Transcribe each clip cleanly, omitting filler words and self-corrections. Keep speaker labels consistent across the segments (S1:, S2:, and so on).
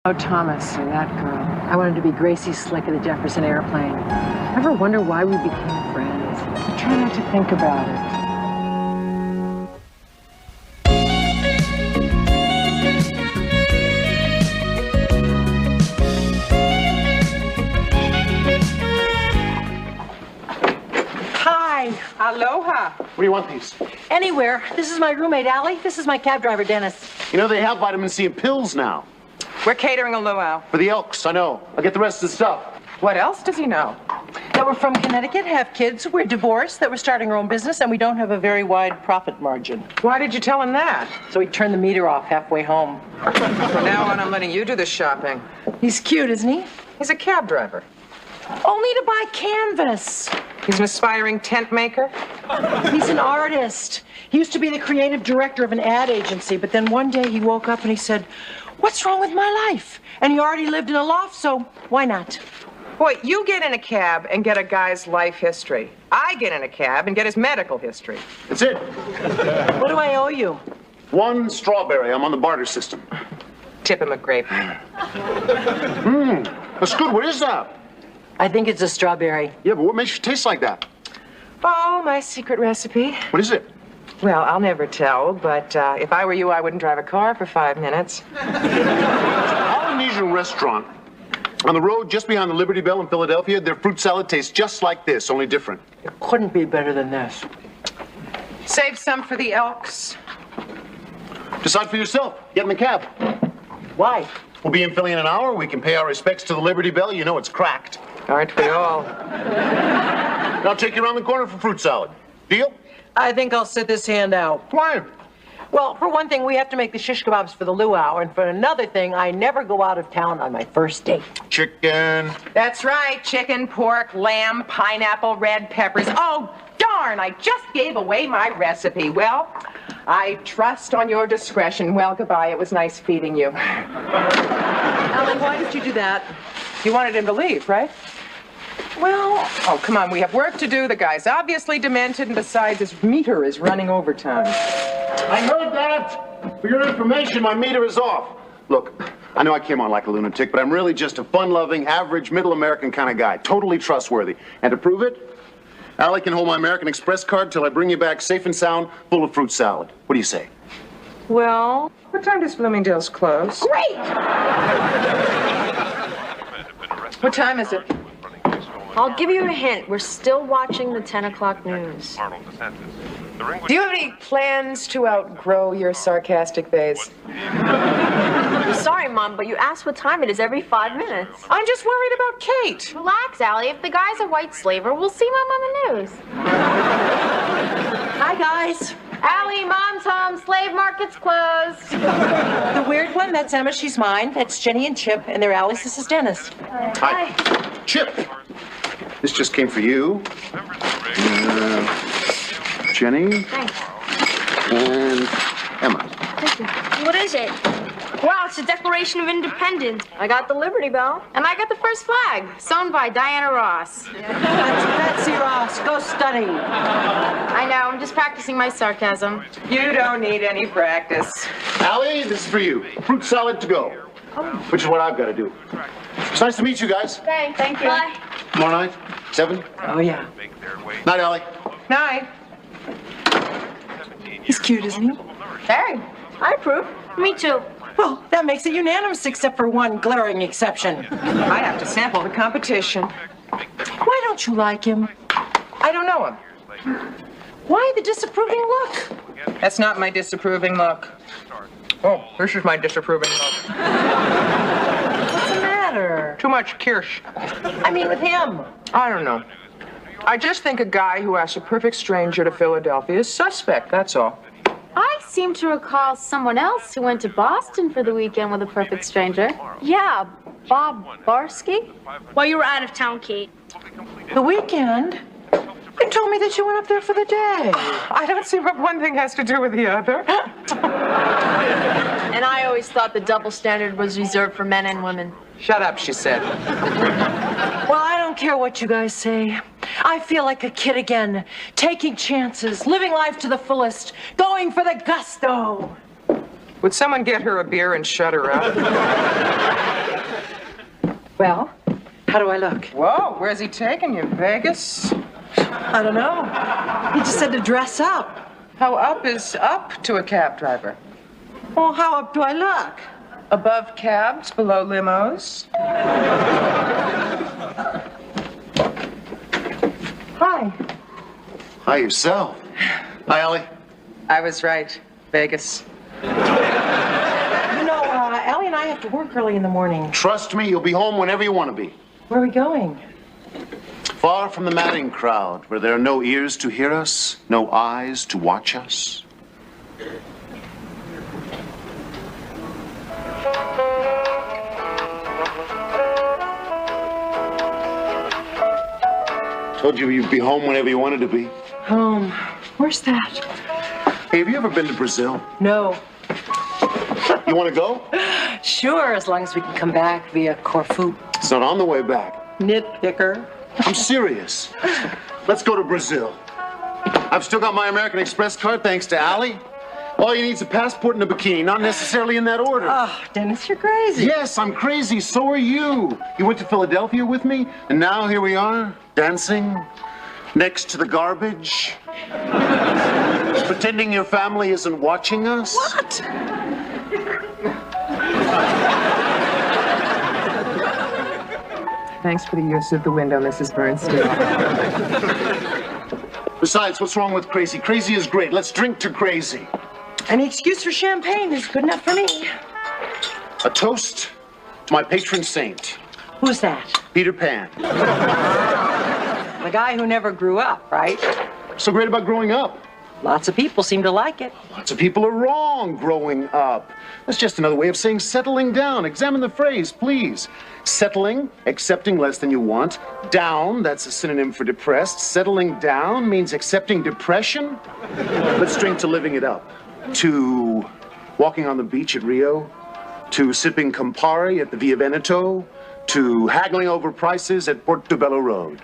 S1: Oh, Thomas, or that girl. I wanted to be Gracie Slick of the Jefferson Airplane. Ever wonder why we became friends? I try not to think about it. Hi.
S2: Aloha.
S3: Where do you want these?
S1: Anywhere. This is my roommate, Allie. This is my cab driver, Dennis.
S3: You know, they have vitamin C in pills now.
S2: We're catering a luau.
S3: For the Elks, I know. I'll get the rest of the stuff.
S2: What else does he know?
S1: That we're from Connecticut, have kids, we're divorced, that we're starting our own business, and we don't have a very wide profit margin.
S2: Why did you tell him that?
S1: So he turned the meter off halfway home.
S2: From now on, I'm letting you do the shopping.
S1: He's cute, isn't he?
S2: He's a cab driver.
S1: Only to buy canvas.
S2: He's an aspiring tent maker.
S1: He's an artist. He used to be the creative director of an ad agency, but then one day he woke up and he said, "What's wrong with my life?" And he already lived in a loft, so why not?
S2: Boy, you get in a cab and get a guy's life history. I get in a cab and get his medical history.
S3: That's it.
S1: What do I owe you?
S3: 1 strawberry. I'm on the barter system.
S2: Tip him a grape.
S3: That's good. What is that?
S1: I think it's a strawberry.
S3: Yeah, but what makes you taste like that?
S2: Oh, my secret recipe.
S3: What is it?
S2: Well, I'll never tell, but if I were you, I wouldn't drive a car for 5 minutes.
S3: Polynesian restaurant. On the road just behind the Liberty Bell in Philadelphia, their fruit salad tastes just like this, only different.
S1: It couldn't be better than this.
S2: Save some for the Elks.
S3: Decide for yourself. Get in the cab.
S1: Why?
S3: We'll be in Philly in an hour. We can pay our respects to the Liberty Bell. You know it's cracked.
S2: Aren't we all?
S3: And I'll take you around the corner for fruit salad. Deal?
S1: I think I'll sit this hand out.
S3: Why?
S1: Well, for one thing, we have to make the shish kebabs for the luau, and for another thing, I never go out of town on my first date.
S3: Chicken.
S2: That's right. Chicken, pork, lamb, pineapple, red peppers. Oh, darn, I just gave away my recipe. Well, I trust on your discretion. Well, goodbye. It was nice feeding you.
S1: Allie, why did you do that?
S2: You wanted him to leave, right?
S1: Well,
S2: Oh, come on. We have work to do. The guy's obviously demented, and besides, his meter is running overtime.
S3: I heard that. For your information, my meter is off. Look, I know I came on like a lunatic, but I'm really just a fun-loving, average, middle-American kind of guy. Totally trustworthy. And to prove it, Allie can hold my American Express card till I bring you back safe and sound, full of fruit salad. What do you say?
S2: Well, what time does Bloomingdale's close?
S1: great!
S2: What time is it?
S4: I'll give you a hint. We're still watching the 10 o'clock news.
S2: Do you have any plans to outgrow your sarcastic phase?
S4: I'm sorry, Mom, but you ask what time it is every 5 minutes.
S2: I'm just worried about Kate.
S5: Relax, Allie. If the guy's a white slaver, we'll see Mom on the news.
S1: Hi, guys.
S5: Allie, Mom's home. Slave market's closed.
S1: The weird one, that's Emma, she's mine. That's Jenny and Chip, and they're Allie's. This is Dennis.
S3: Hi. Chip. This just came for you. Jenny.
S5: Thanks.
S3: And Emma.
S5: Thank you. What is it? Wow, it's the Declaration of Independence.
S4: I got the Liberty Bell.
S5: And I got the first flag, sewn by Diana Ross.
S1: That's Betsy Ross. Go study.
S5: I know, I'm just practicing my sarcasm.
S2: You don't need any practice.
S3: Allie, this is for you. Fruit salad to go. Which is what I've got to do. It's nice to meet you guys.
S5: Okay, thank you. Bye.
S3: Tomorrow night, 7.
S1: Oh, yeah.
S3: Night, Allie.
S2: Night.
S1: He's cute, isn't he?
S5: Very.
S4: I approve.
S5: Me too.
S1: Well, that makes it unanimous, except for one glaring exception.
S2: I have to sample the competition.
S1: Why don't you like him?
S2: I don't know him.
S1: Why the disapproving look?
S2: That's not my disapproving look. Oh, this is my disapproving look.
S1: What's the matter?
S2: Too much kirsch.
S1: I mean, with him.
S2: I don't know. I just think a guy who asks a perfect stranger to Philadelphia is suspect, that's all.
S5: I seem to recall someone else who went to Boston for the weekend with a perfect stranger.
S4: Yeah, Bob Barsky.
S5: Well, you were out of town, Kate.
S1: The weekend? You told me that you went up there for the day.
S2: I don't see what one thing has to do with the other.
S4: And I always thought the double standard was reserved for men and women.
S2: Shut up, she said.
S1: Well, I don't care what you guys say. I feel like a kid again, taking chances, living life to the fullest, going for the gusto.
S2: Would someone get her a beer and shut her up?
S1: Well, how do I look?
S2: Whoa, where's he taking you? Vegas?
S1: I don't know. He just said to dress up.
S2: How up is up to a cab driver?
S1: Well, how up do I look?
S2: Above cabs, below limos.
S1: Hi.
S3: Hi, yourself. Hi, Allie.
S2: I was right. Vegas.
S1: You know, Allie and I have to work early in the morning.
S3: Trust me, you'll be home whenever you want to be.
S1: Where are we going?
S3: Far from the madding crowd, where there are no ears to hear us, no eyes to watch us. Told you you'd be home whenever you wanted to be.
S1: Home. Where's that?
S3: Hey, have you ever been to Brazil?
S1: No.
S3: You want to go?
S1: Sure, as long as we can come back via Corfu.
S3: It's not on the way back.
S1: Nitpicker.
S3: I'm serious. Let's go to Brazil. I've still got my American Express card, thanks to Allie. All you need is a passport and a bikini, not necessarily in that order.
S1: Oh, Dennis, you're crazy.
S3: Yes, I'm crazy. So are you. You went to Philadelphia with me, and now here we are, dancing next to the garbage, pretending your family isn't watching us.
S1: What?
S2: Thanks for the use of the window, Mrs. Bernstein.
S3: Besides, what's wrong with crazy? Crazy is great. Let's drink to crazy.
S1: Any excuse for champagne is good enough for me.
S3: A toast to my patron saint,
S1: Who's that?
S3: Peter Pan.
S1: The guy who never grew up, right?
S3: So great about growing up.
S1: Lots of people seem to like it.
S3: Lots of people are wrong growing up. That's just another way of saying settling down. Examine the phrase, please. Settling, accepting less than you want. Down, that's a synonym for depressed. Settling down means accepting depression. Let's drink to living it up. To walking on the beach at Rio. To sipping Campari at the Via Veneto. To haggling over prices at Portobello Road.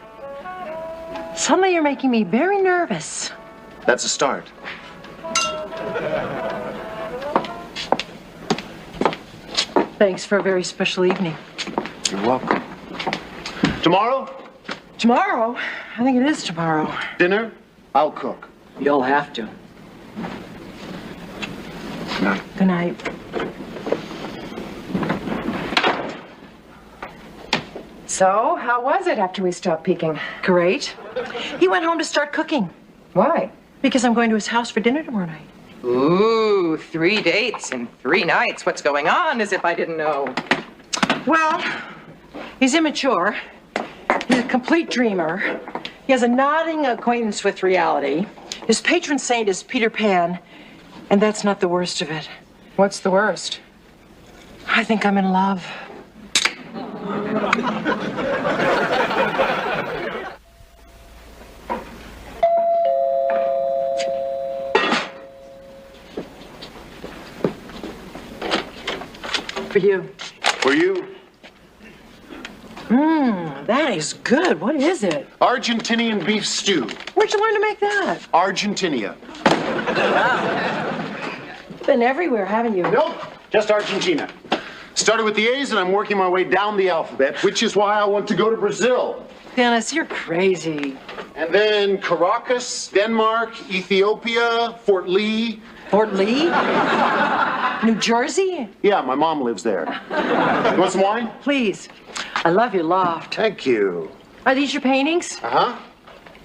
S1: Suddenly you're making me very nervous.
S3: That's a start.
S1: Thanks for a very special evening.
S3: You're welcome. Tomorrow,
S1: Tomorrow? I think it is tomorrow.
S3: dinner, I'll cook.
S1: You'll have to.
S3: No.
S1: Good night.
S2: So, how was it after we stopped peeking?
S1: Great. He went home to start cooking
S2: Why?
S1: because I'm going to his house for dinner tomorrow night.
S2: Ooh, 3 dates in 3 nights. What's going on, as if I didn't know.
S1: Well, he's immature. He's a complete dreamer. He has a nodding acquaintance with reality. His patron saint is Peter Pan, and that's not the worst of it.
S2: What's the worst?
S1: I think I'm in love. For you.
S3: For you,
S1: That is good. What is it?
S3: Argentinian beef stew.
S1: Where'd you learn to make that?
S3: Argentina.
S1: Been everywhere, haven't you?
S3: Nope, just Argentina. Started with the A's and I'm working my way down the alphabet, which is why I want to go to Brazil.
S1: Dennis, you're crazy.
S3: And then Caracas, Denmark, Ethiopia, Fort Lee.
S1: Fort Lee? New Jersey?
S3: Yeah, my mom lives there. You want some wine?
S1: Please. I love your loft.
S3: Thank you.
S1: Are these your paintings?
S3: Uh-huh.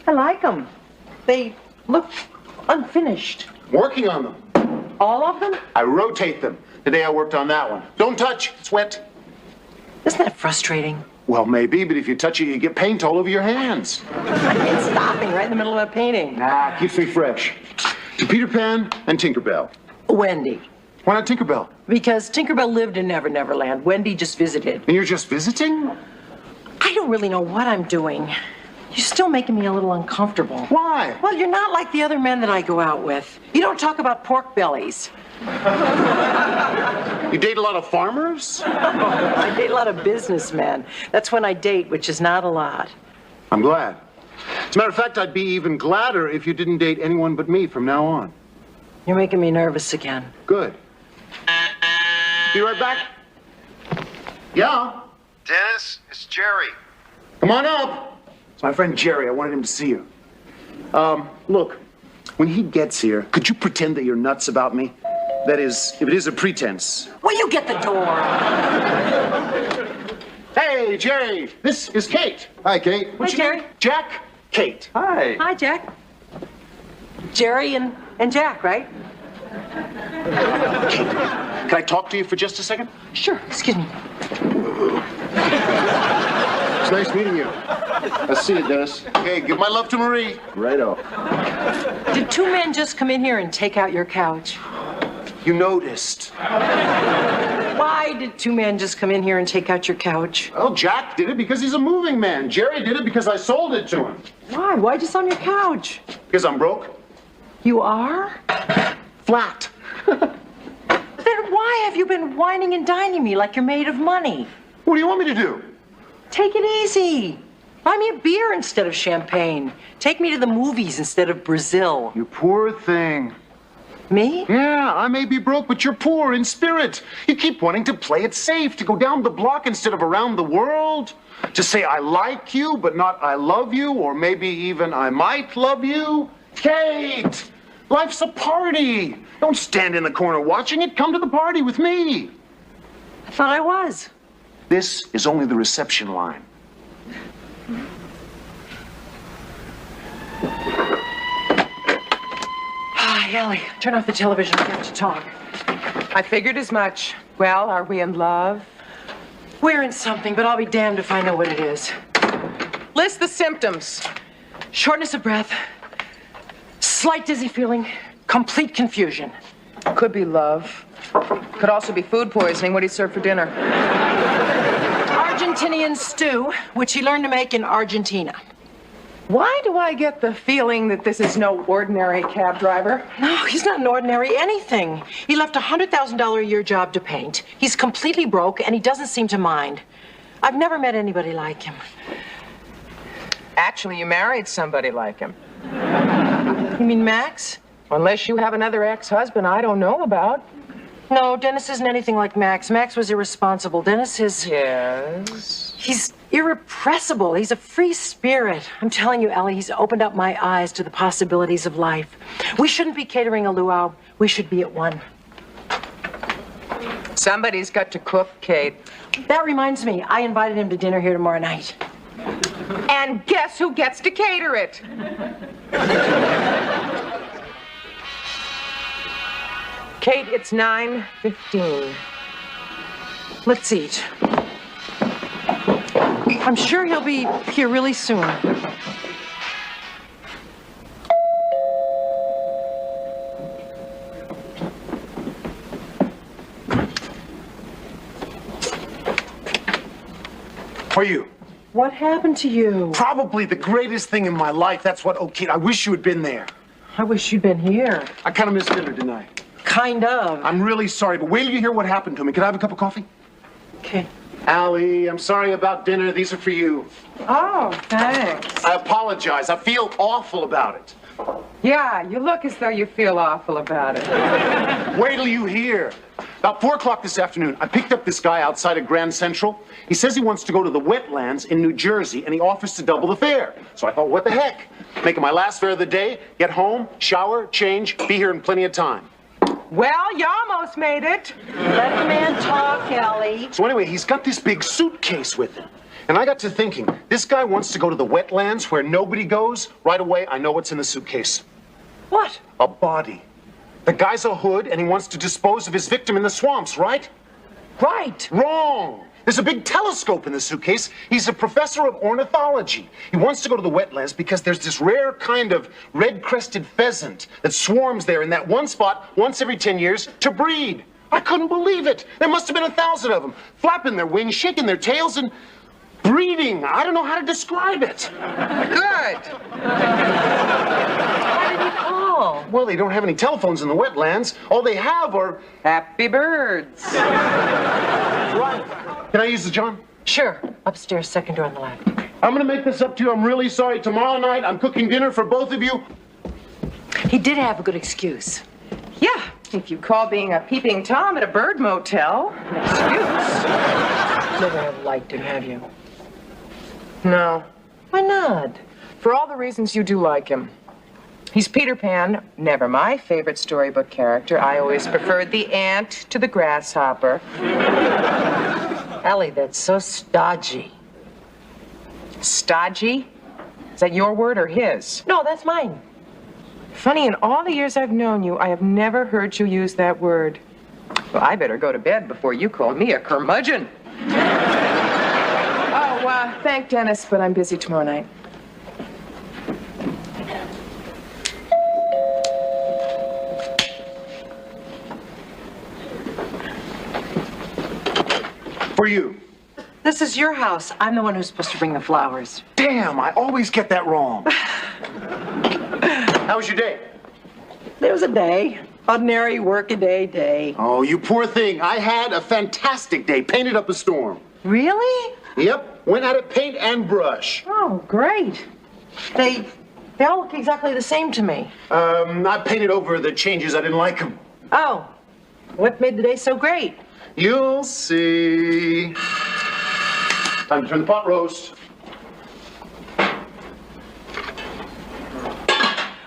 S1: I like them. They look unfinished.
S3: Working on them.
S1: All of them?
S3: I rotate them. Today I worked on that one. Don't touch, it's wet.
S1: Isn't that frustrating?
S3: Well, maybe, but if you touch it, you get paint all over your hands.
S1: It's stopping right in the middle of a painting.
S3: Nah, keeps me fresh. To Peter Pan and Tinkerbell.
S1: Wendy.
S3: Why not Tinkerbell?
S1: Because Tinkerbell lived in Never Never Land. Wendy just visited.
S3: And you're just visiting?
S1: I don't really know what I'm doing. You're still making me a little uncomfortable.
S3: Why?
S1: Well, you're not like the other men that I go out with. You don't talk about pork bellies.
S3: You date a lot of farmers?
S1: I date a lot of businessmen. That's when I date, which is not a lot.
S3: I'm glad. As a matter of fact, I'd be even gladder if you didn't date anyone but me from now on.
S1: You're making me nervous again.
S3: Good. Be right back. Yeah?
S6: Dennis, it's Jerry.
S3: Come on up. It's my friend Jerry. I wanted him to see you. Look, when he gets here, could you pretend that you're nuts about me? That is, if it is a pretense.
S1: Will you get the door?
S3: Hey, Jerry, this is Kate.
S6: Hi, Kate.
S3: What's
S1: Hi,
S3: your
S1: Jerry.
S3: name? Jack? Kate.
S6: Hi.
S1: Hi, Jack. Jerry and Jack, right?
S3: Can I talk to you for just a second?
S1: Sure, excuse me.
S6: It's nice meeting you. I'll see you, Dennis.
S3: Hey, give my love to Marie.
S6: Righto.
S1: Did two men just come in here and take out your couch?
S3: You noticed.
S1: Why did two men just come in here and take out your couch?
S3: Well, Jack did it because he's a moving man. Jerry did it because I sold it to him.
S1: Why? Why just on your couch?
S3: Because I'm broke.
S1: You are?
S3: Flat.
S1: Then why have you been whining and dining me like you're made of money?
S3: What do you want me to do?
S1: Take it easy. Buy me a beer instead of champagne. Take me to the movies instead of Brazil.
S3: You poor thing.
S1: Me?
S3: Yeah, I may be broke, but you're poor in spirit. You keep wanting to play it safe, to go down the block instead of around the world, to say I like you, but not I love you, or maybe even I might love you. Kate, life's a party. Don't stand in the corner watching it. Come to the party with me.
S1: I thought I was.
S3: This is only the reception line.
S1: Hi, Allie. Turn off the television. We have to talk.
S2: I figured as much. Well, are we in love?
S1: We're in something, but I'll be damned if I know what it is.
S2: List the symptoms.
S1: Shortness of breath, slight dizzy feeling, complete confusion.
S2: Could be love. Could also be food poisoning. What do you serve for dinner?
S1: Argentinian stew, which he learned to make in Argentina.
S2: Why do I get the feeling that this is no ordinary cab driver?
S1: No, he's not an ordinary anything. He left a $100,000 a year job to paint. He's completely broke, and he doesn't seem to mind. I've never met anybody like him.
S2: Actually, you married somebody like him.
S1: You mean Max?
S2: Unless you have another ex-husband I don't know about.
S1: No, Dennis isn't anything like Max. Max was irresponsible. Dennis is...
S2: Yes.
S1: He's irrepressible. He's a free spirit. I'm telling you, Allie, he's opened up my eyes to the possibilities of life. We shouldn't be catering a luau. We should be at one.
S2: Somebody's got to cook, Kate.
S1: That reminds me, I invited him to dinner here tomorrow night.
S2: And guess who gets to cater it? Kate, it's 9:15.
S1: Let's eat. I'm sure he'll be here really soon.
S3: For you.
S1: What happened to you?
S3: Probably the greatest thing in my life. That's what, oh, Kate, I wish you had been there.
S1: I wish you'd been here.
S3: I kind of missed dinner, didn't I?
S1: Kind of.
S3: I'm really sorry, but wait till you hear what happened to me. Can I have a cup of coffee?
S1: Okay.
S3: Allie, I'm sorry about dinner. These are for you.
S2: Oh, thanks.
S3: I apologize. I feel awful about it.
S2: Yeah, you look as though you feel awful about it.
S3: Wait till you hear. About 4 o'clock this afternoon, I picked up this guy outside of Grand Central. He says he wants to go to the wetlands in New Jersey, and he offers to double the fare. So I thought, what the heck? Making my last fare of the day, get home, shower, change, be here in plenty of time.
S2: Well, you almost made it.
S1: Let the man talk, Allie.
S3: So anyway, he's got this big suitcase with him. And I got to thinking, this guy wants to go to the wetlands where nobody goes. Right away, I know what's in the suitcase.
S1: What?
S3: A body. The guy's a hood, and he wants to dispose of his victim in the swamps, right?
S1: Right.
S3: Wrong. There's a big telescope in the suitcase. He's a professor of ornithology. He wants to go to the wetlands because there's this rare kind of red-crested pheasant that swarms there in that one spot once every 10 years to breed. I couldn't believe it. There must have been 1,000 of them, flapping their wings, shaking their tails, and breeding. I don't know how to describe it.
S2: Good.
S1: Why did he call?
S3: Well, they don't have any telephones in the wetlands. All they have are...
S2: Happy birds.
S3: Right. Can I use the John?
S1: Sure. Upstairs, second door on the left.
S3: I'm gonna make this up to you. I'm really sorry. Tomorrow night, I'm cooking dinner for both of you.
S1: He did have a good excuse.
S2: Yeah, if you call being a peeping Tom at a bird motel an excuse.
S1: never have liked him, have you?
S2: No.
S1: Why not?
S2: For all the reasons you do like him. He's Peter Pan, never my favorite storybook character. I always preferred the ant to the grasshopper.
S1: Allie, that's so stodgy.
S2: Stodgy? Is that your word or his?
S1: No, that's mine.
S2: Funny, in all the years I've known you, I have never heard you use that word. Well, I better go to bed before you call me a curmudgeon. Thank Dennis, but I'm busy tomorrow night.
S3: For you.
S1: This is your house. I'm the one who's supposed to bring the flowers.
S3: Damn, I always get that wrong. How was your day?
S1: There was a day. Ordinary work-a-day day.
S3: Oh, you poor thing. I had a fantastic day. Painted up a storm.
S1: Really?
S3: Yep. Went out of paint and brush.
S1: Oh, great. They all look exactly the same to me.
S3: I painted over the changes. I didn't like them.
S1: Oh, what made the day so great?
S3: You'll see. Time to turn the pot roast.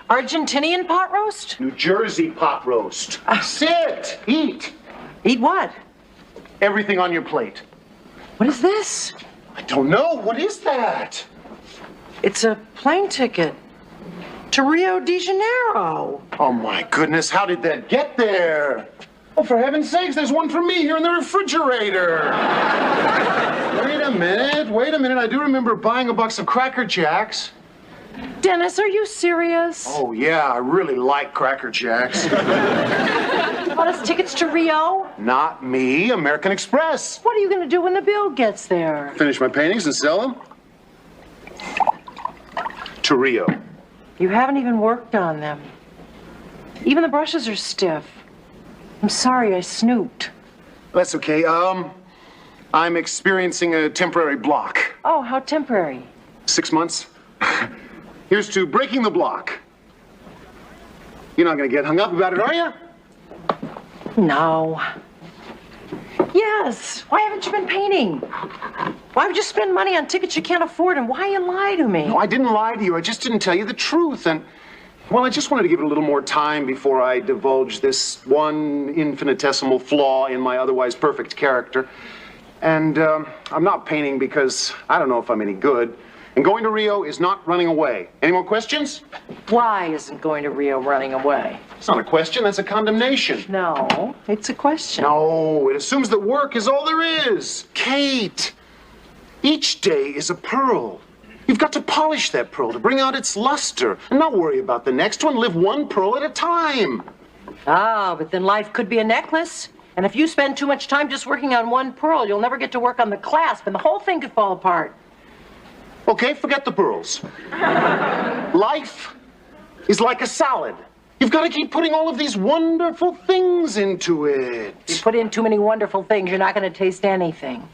S1: Argentinian pot roast?
S3: New Jersey pot roast. Sit. Eat.
S1: Eat what?
S3: Everything on your plate.
S1: What is this?
S3: I don't know. What is that?
S1: It's a plane ticket to Rio de Janeiro.
S3: Oh, my goodness. How did that get there? Oh, for heaven's sakes, there's one for me here in the refrigerator. Wait a minute. I do remember buying a box of Cracker Jacks.
S1: Dennis, are you serious?
S3: Oh, yeah, I really like Cracker Jacks.
S1: You bought us tickets to Rio?
S3: Not me, American Express.
S1: What are you going to do when the bill gets there?
S3: Finish my paintings and sell them? To Rio.
S1: You haven't even worked on them. Even the brushes are stiff. I'm sorry I snooped.
S3: That's okay. I'm experiencing a temporary block.
S1: Oh, how temporary.
S3: 6 months. Here's to breaking the block. You're not going to get hung up about it, are you?
S1: No. Yes. Why haven't you been painting? Why would you spend money on tickets you can't afford, and why you lie to me?
S3: No, I didn't lie to you. I just didn't tell you the truth. And, well, I just wanted to give it a little more time before I divulge this one infinitesimal flaw in my otherwise perfect character. And I'm not painting because I don't know if I'm any good. And going to Rio is not running away. Any more questions?
S1: Why isn't going to Rio running away?
S3: It's not a question, that's a condemnation.
S1: No, it's a question.
S3: No, it assumes that work is all there is. Kate, each day is a pearl. You've got to polish that pearl to bring out its luster and not worry about the next one. Live one pearl at a time.
S1: Ah, but then life could be a necklace. And if you spend too much time just working on one pearl, you'll never get to work on the clasp, and the whole thing could fall apart.
S3: Okay, forget the pearls. Life is like a salad. You've got to keep putting all of these wonderful things into it.
S1: If you put in too many wonderful things, you're not going to taste anything.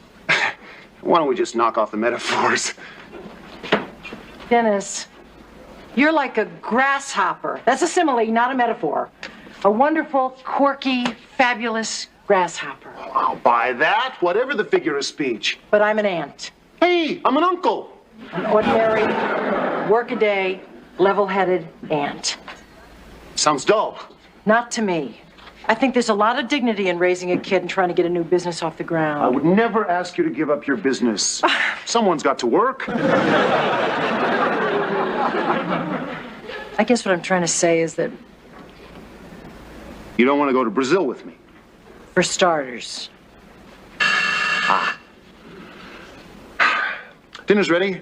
S3: Why don't we just knock off the metaphors?
S1: Dennis, you're like a grasshopper. That's a simile, not a metaphor. A wonderful, quirky, fabulous grasshopper.
S3: I'll buy that, whatever the figure of speech.
S1: But I'm an ant.
S3: Hey, I'm an uncle.
S1: An ordinary, work-a-day, level-headed ant.
S3: Sounds dull.
S1: Not to me. I think there's a lot of dignity in raising a kid and trying to get a new business off the ground.
S3: I would never ask you to give up your business. Someone's got to work.
S1: I guess what I'm trying to say is that,
S3: You don't want to go to Brazil with me?
S1: for starters,
S3: Dinner's ready.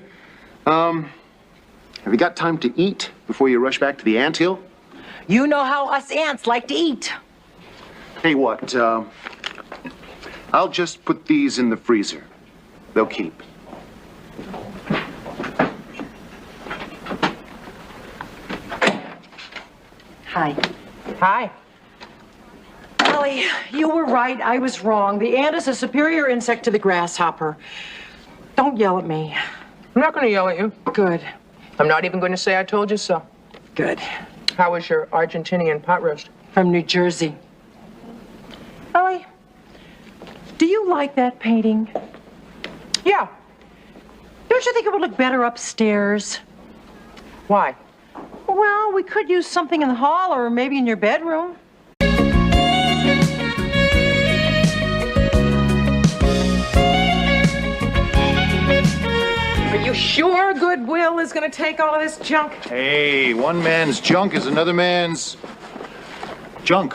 S3: Have you got time to eat before you rush back to the anthill?
S1: you know how us ants like to eat.
S3: Hey, what? I'll just put these in the freezer. They'll keep.
S1: Hi.
S2: Hi.
S1: Allie, you were right. I was wrong. The ant is a superior insect to the grasshopper. Don't yell at me.
S2: I'm not going to yell at you.
S1: Good.
S2: I'm not even going to say I told you so.
S1: Good.
S2: How was your Argentinian pot roast?
S1: From New Jersey. Allie, do you like that painting? Yeah. Don't you think it would look better upstairs?
S2: Why?
S1: Well, we could use something in the hall or maybe in your bedroom.
S2: Are you sure Goodwill is going to take all of this junk?
S6: Hey, one man's junk is another man's junk.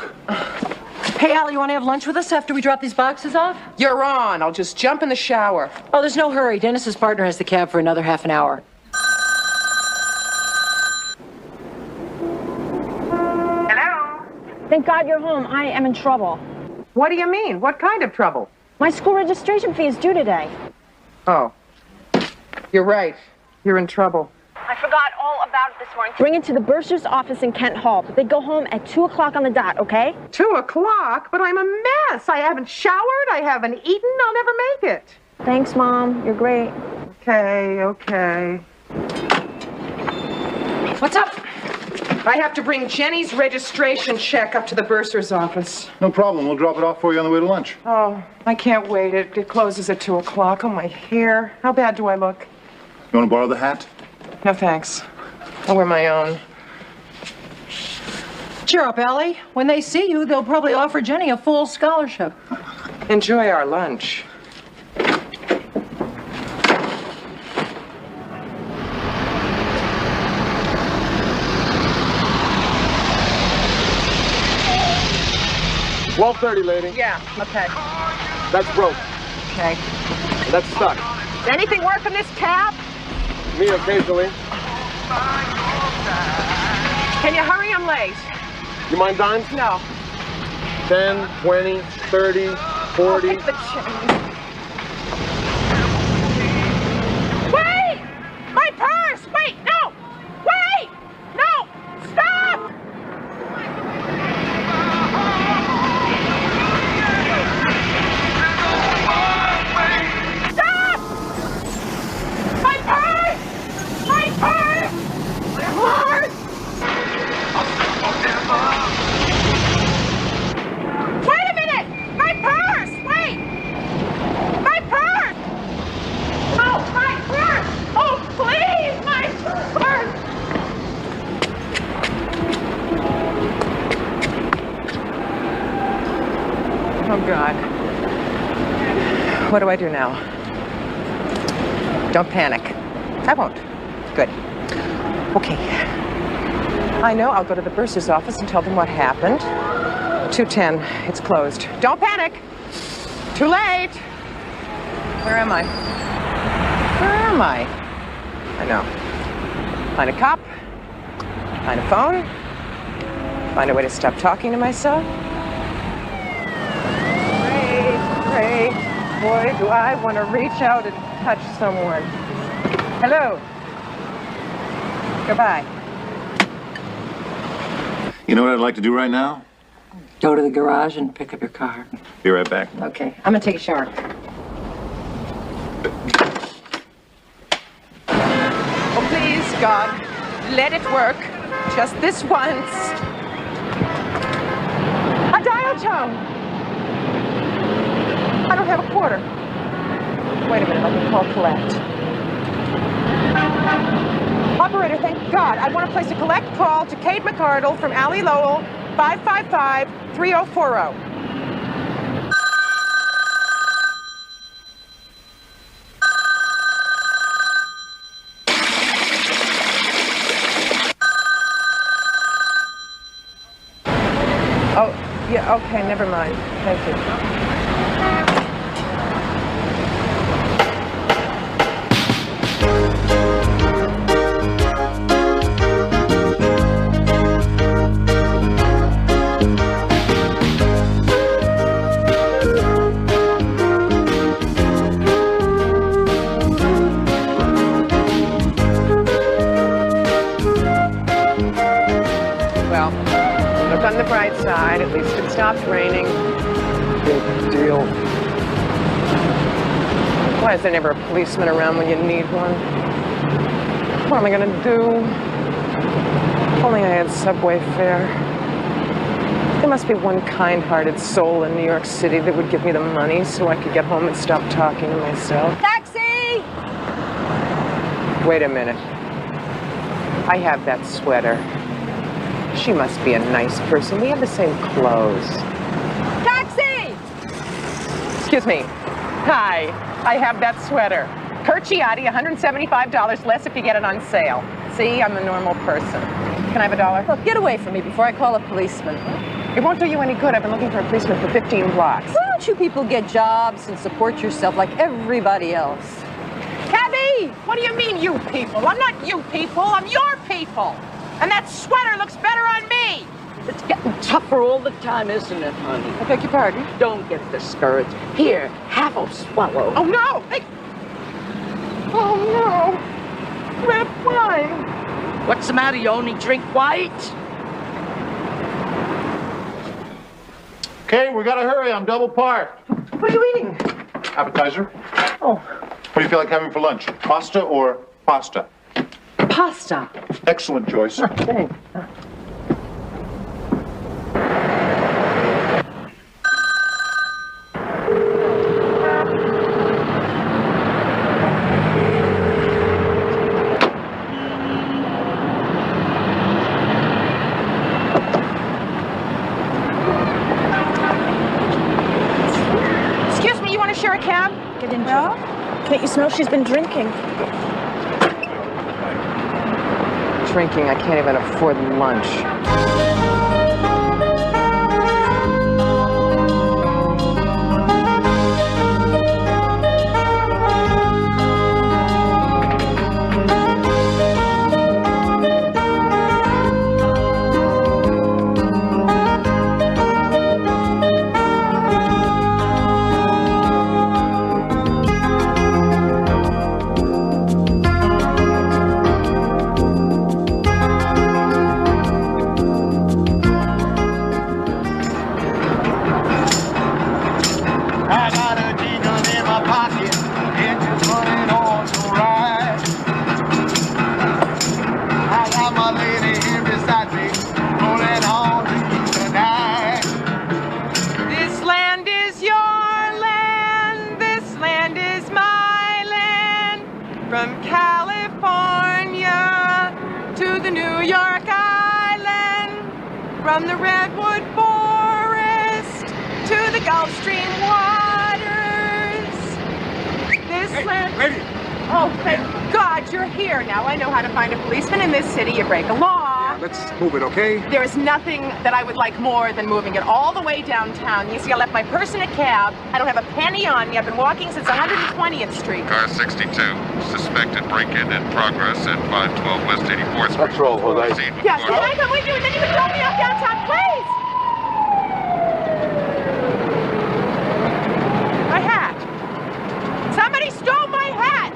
S1: Hey, Allie, you want to have lunch with us after we drop these boxes off?
S2: You're on. I'll just jump in the shower.
S1: Oh, there's no hurry. Dennis's partner has the cab for another half an hour.
S2: Hello?
S7: Thank God you're home. I am in trouble.
S2: What do you mean? What kind of trouble?
S7: My school registration fee is due today.
S2: Oh. You're right. You're in trouble.
S7: I forgot all about it this morning. Bring it to the bursar's office in Kent Hall, but they go home at 2 o'clock on the dot, okay?
S2: 2 o'clock? But I'm a mess. I haven't showered. I haven't eaten. I'll never make it.
S7: Thanks, Mom. You're great.
S2: Okay.
S1: What's up?
S2: I have to bring Jenny's registration check up to the bursar's office.
S6: No problem. We'll drop it off for you on the way to lunch.
S2: Oh, I can't wait. It closes at 2 o'clock. Oh, my hair. How bad do I look?
S6: You want to borrow the hat?
S2: No, thanks. I'll wear my own.
S1: Cheer up, Allie. When they see you, they'll probably offer Jenny a full scholarship.
S2: Enjoy our lunch.
S3: $12.30, lady.
S2: Yeah, okay.
S3: That's broke.
S2: Okay.
S3: That's stuck.
S2: Does anything work on this tab?
S3: Me occasionally.
S2: Can you hurry? I'm late.
S3: You mind dimes?
S2: No.
S3: 10, 20, 30, 40.
S2: Take the change. Wait! My purse! Wait, no! Wait! No! Stop! Stop! My purse! My purse! My purse! Wait a minute! My purse! Wait! My purse! Oh, my purse! Oh, please, my purse! Oh, God. What do I do now? Don't panic. I won't. Good. Okay. I know. I'll go to the bursar's office and tell them what happened. 2:10. It's closed. Don't panic. Too late. Where am I? Where am I? I know. Find a cop. Find a phone. Find a way to stop talking to myself. Great. Boy, do I want to reach out and touch someone. Hello. Goodbye.
S6: You know what I'd like to do right now?
S1: Go to the garage and pick up your car.
S6: Be right back.
S1: Okay, I'm gonna take a shower.
S2: Oh, please, God, let it work. Just this once. A dial tone. I don't have a quarter. Wait a minute, let me call collect. Operator, thank God. I want to place a collect call to Kate McCardle from Allie Lowell, 555-3040. Oh, yeah, okay, never mind. Thank you. Well, look on the bright side. At least it stopped raining. Big deal. Why is there never a policeman around when you need one? What am I gonna do? If only I had subway fare. There must be one kind-hearted soul in New York City that would give me the money so I could get home and stop talking to myself.
S7: Taxi!
S2: Wait a minute. I have that sweater. She must be a nice person. We have the same clothes.
S7: Taxi!
S2: Excuse me. Hi. I have that sweater. Curciotti, $175 less if you get it on sale. See, I'm a normal person. Can I have $1?
S7: Look, get away from me before I call a policeman.
S2: It won't do you any good. I've been looking for a policeman for 15 blocks.
S7: Why don't you people get jobs and support yourself like everybody else?
S2: Cabby! What do you mean, you people? I'm not you people. I'm your people. And that sweater looks better on me.
S8: It's getting tougher all the time, isn't it, honey?
S2: I beg your pardon?
S8: Don't get discouraged. Here, have a swallow.
S2: Oh, no! Hey. Oh, no. Red wine.
S8: What's the matter? You only drink white?
S6: Okay, we gotta hurry. I'm double parked.
S1: What are you eating?
S6: Appetizer.
S1: Oh,
S6: What do you feel like having for lunch? Pasta or pasta?
S1: pasta.
S6: Excellent choice.
S1: Thanks.
S2: Excuse me, you want to share a cab?
S7: Get in, Joe. Can't you smell she's been drinking?
S2: Drinking, I can't even afford lunch.
S9: I got a jingle in my pocket, engine's running on the ride. I got my lady here beside me, rolling on tonight.
S2: This land is your land, this land is my land. From California to the New York Island, from the Redwood Forest to the Gulf Stream waters. This land...
S9: Lady,
S2: Oh, thank God you're here. Now I know how to find a policeman in this city. You break a law.
S9: let's move it, okay?
S2: There is nothing that I would like more than moving it all the way downtown. You see, I left my purse in a cab. I don't have a penny on me. I've been walking since 120th Street.
S10: Car 62, suspected break-in in progress at 512 West 84th Street.
S6: Let's roll, Jose.
S10: Proceed with
S2: Yes,
S10: caution.
S2: can I come with you and then you can drop me off downtown, please? My hat. Somebody stole my hat.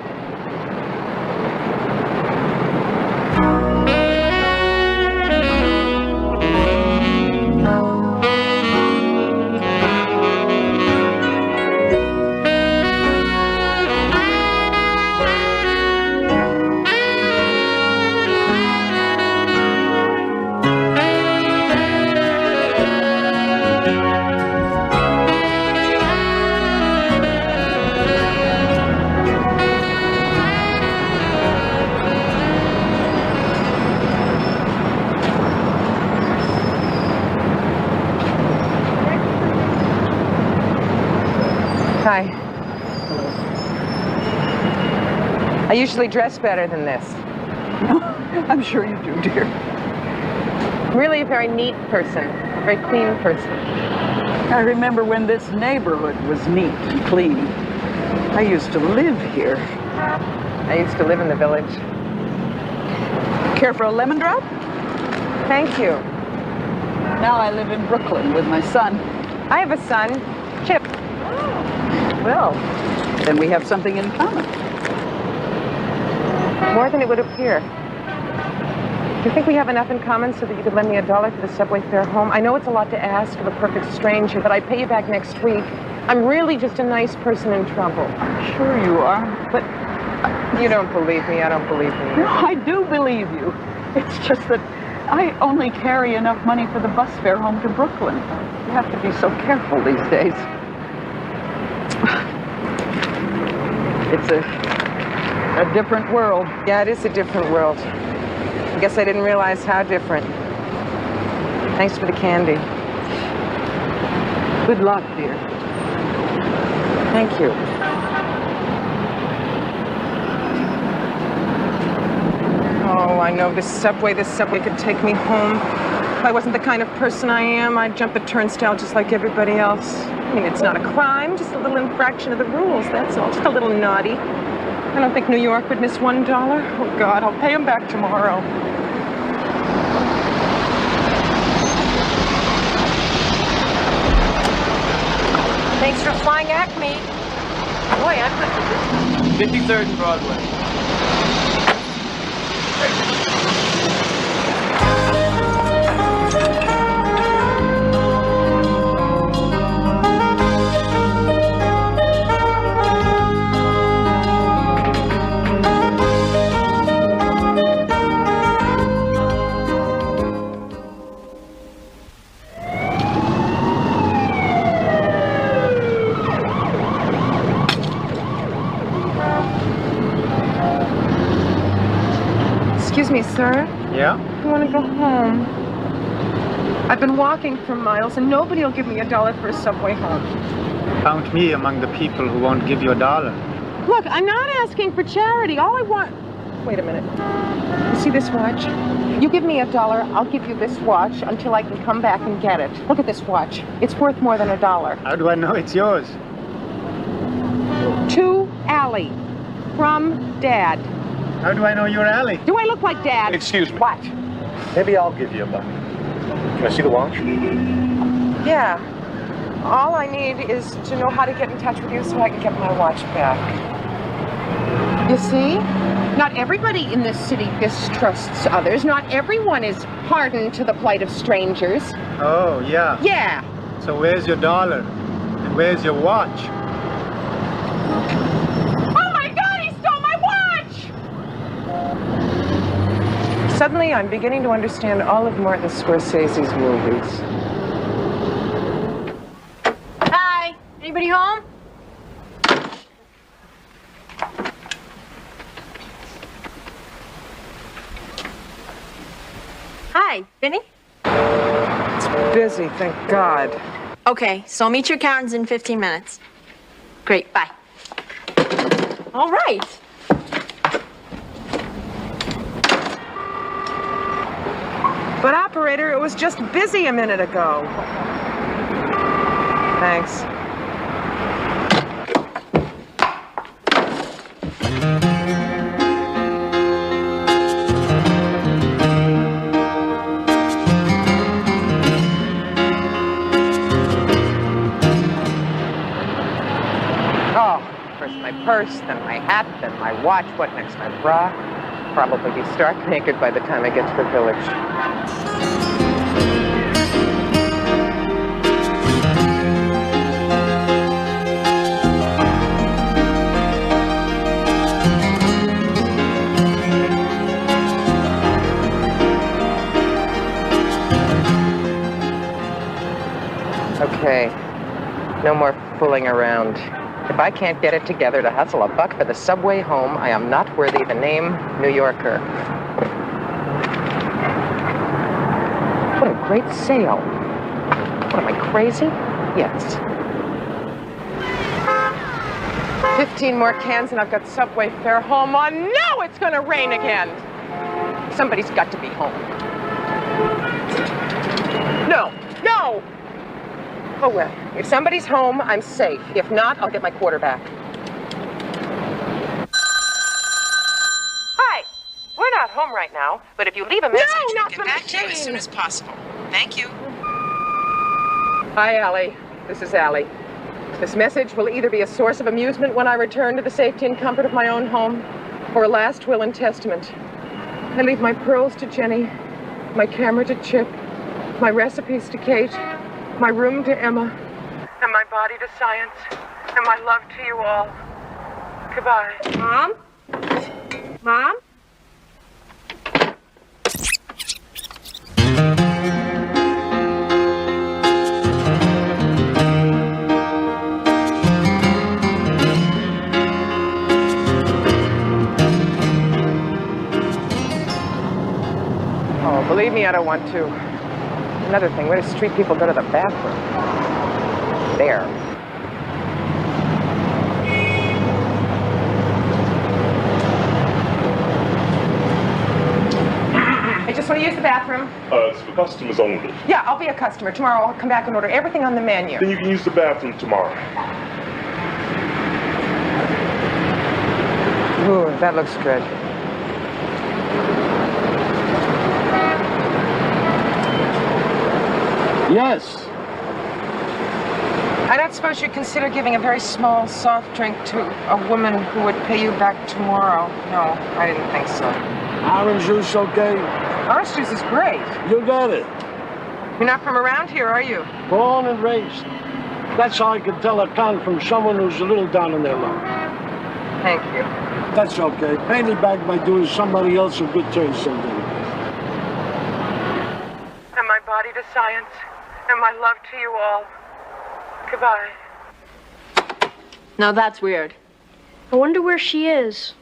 S2: Hi. I usually dress better than this.
S8: I'm sure you do, dear.
S2: I'm really a very neat person, a very clean person.
S8: I remember when this neighborhood was neat and clean. I used to live here.
S2: I used to live in the village.
S8: Care for a lemon drop?
S2: Thank you.
S8: Now I live in Brooklyn with my son.
S2: I have a son, Chip.
S8: Well, then we have something in common.
S2: More than it would appear. Do you think we have enough in common so that you could lend me $1 for the subway fare home? I know it's a lot to ask of a perfect stranger, but I'd pay you back next week. I'm really just a nice person in trouble.
S8: Sure you are, but
S2: You don't believe me, I don't believe me.
S8: no, I do believe you. It's just that I only carry enough money for the bus fare home to Brooklyn. You have to be so careful these days. A different world.
S2: Yeah, it is a different world. I guess I didn't realize how different. Thanks for the candy.
S8: Good luck, dear.
S2: Thank you. Oh, I know this subway could take me home. If I wasn't the kind of person I am, I'd jump a turnstile just like everybody else. I mean, it's not a crime, just a little infraction of the rules, that's all. Just a little naughty. I don't think New York would miss $1. Oh, God, I'll pay him back tomorrow.
S1: Thanks for flying Acme. Boy, I'm good for this.
S11: 53rd and Broadway.
S2: Excuse me, sir.
S6: Yeah?
S2: I want to go home. I've been walking for miles, and nobody will give me $1 for a subway home.
S6: Count me among the people who won't give you $1.
S2: Look, I'm not asking for charity. All I want... Wait a minute. You see this watch? You give me $1, I'll give you this watch until I can come back and get it. Look at this watch. It's worth more than $1.
S6: How do I know it's yours?
S2: To Allie. From Dad.
S6: How do I know you're Allie?
S2: Do I look like Dad?
S3: Excuse me.
S2: What?
S3: Maybe I'll give you $1. Can I see the watch?
S2: Yeah. All I need is to know how to get in touch with you so I can get my watch back. You see? Not everybody in this city distrusts others. Not everyone is hardened to the plight of strangers.
S6: Oh, yeah.
S2: Yeah.
S6: So where's your $1? And where's your watch?
S2: Oh my God, he stole my watch! Suddenly, I'm beginning to understand all of Martin Scorsese's movies.
S5: Hi. Anybody home? Hi, Vinny?
S2: It's busy, thank God.
S4: Okay, so I'll meet your accountants in 15 minutes. Great, bye. All right.
S2: But operator, it was just busy a minute ago. Thanks. Oh, first my purse, then my hat, then my watch, what next, my bra? Probably be stark naked by the time I get to the village. Okay, no more fooling around. If I can't get it together to hustle $1 for the subway home, I am not worthy the name New Yorker. What a great sale. What, am I crazy? Yes. 15 more cans and I've got subway fare home on. No, it's gonna rain again. Somebody's got to be home. No, no! Oh, well, if somebody's home, I'm safe. If not, I'll get my quarterback. Hi. We're not home right now, but if you leave a message, we'll get back to you as soon as possible. Thank you. Hi, Allie. This is Allie. This message will either be a source of amusement when I return to the safety and comfort of my own home, or a last will and testament. I leave my pearls to Jenny, my camera to Chip, my recipes to Kate, my room to Emma, and my body to Science, and my love to you all. Goodbye.
S5: Mom? Mom?
S2: Believe me, I don't want to. Another thing, where do street people go to the bathroom? There. I just want to use the bathroom.
S12: It's for customers only.
S2: Yeah, I'll be a customer. Tomorrow I'll come back and order everything on the menu.
S12: Then you can use the bathroom tomorrow.
S2: Ooh, that looks good.
S13: Yes.
S1: I don't suppose you'd consider giving a very small soft drink to a woman who would pay you back tomorrow. No, I didn't think so.
S13: Orange juice, okay?
S1: Orange juice is great.
S13: You got it.
S1: You're not from around here, are you?
S13: Born and raised. That's how I can tell a con from someone who's a little down on their luck.
S1: Thank you.
S13: That's okay. Pay me back by doing somebody else a good turn someday.
S1: And my body to science, and my love to you all. Goodbye.
S4: No, that's weird.
S5: I wonder where she is.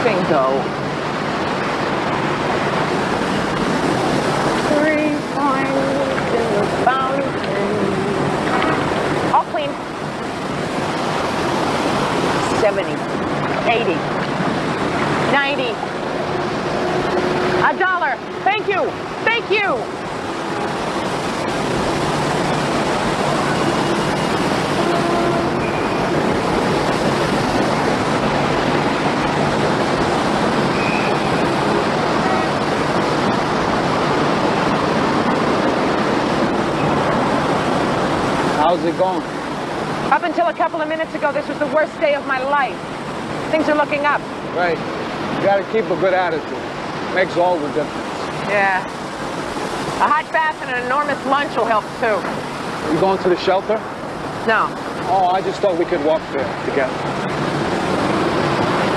S2: Bingo. All clean. 70, 80, 90. $1. Thank you. Thank you.
S13: How's it going?
S2: Up until a couple of minutes ago, this was the worst day of my life. Things are looking up.
S13: Right. You gotta keep a good attitude. Makes all the difference.
S2: Yeah. A hot bath and an enormous lunch will help, too.
S13: You going to the shelter?
S2: No.
S13: Oh, I just thought we could walk there together.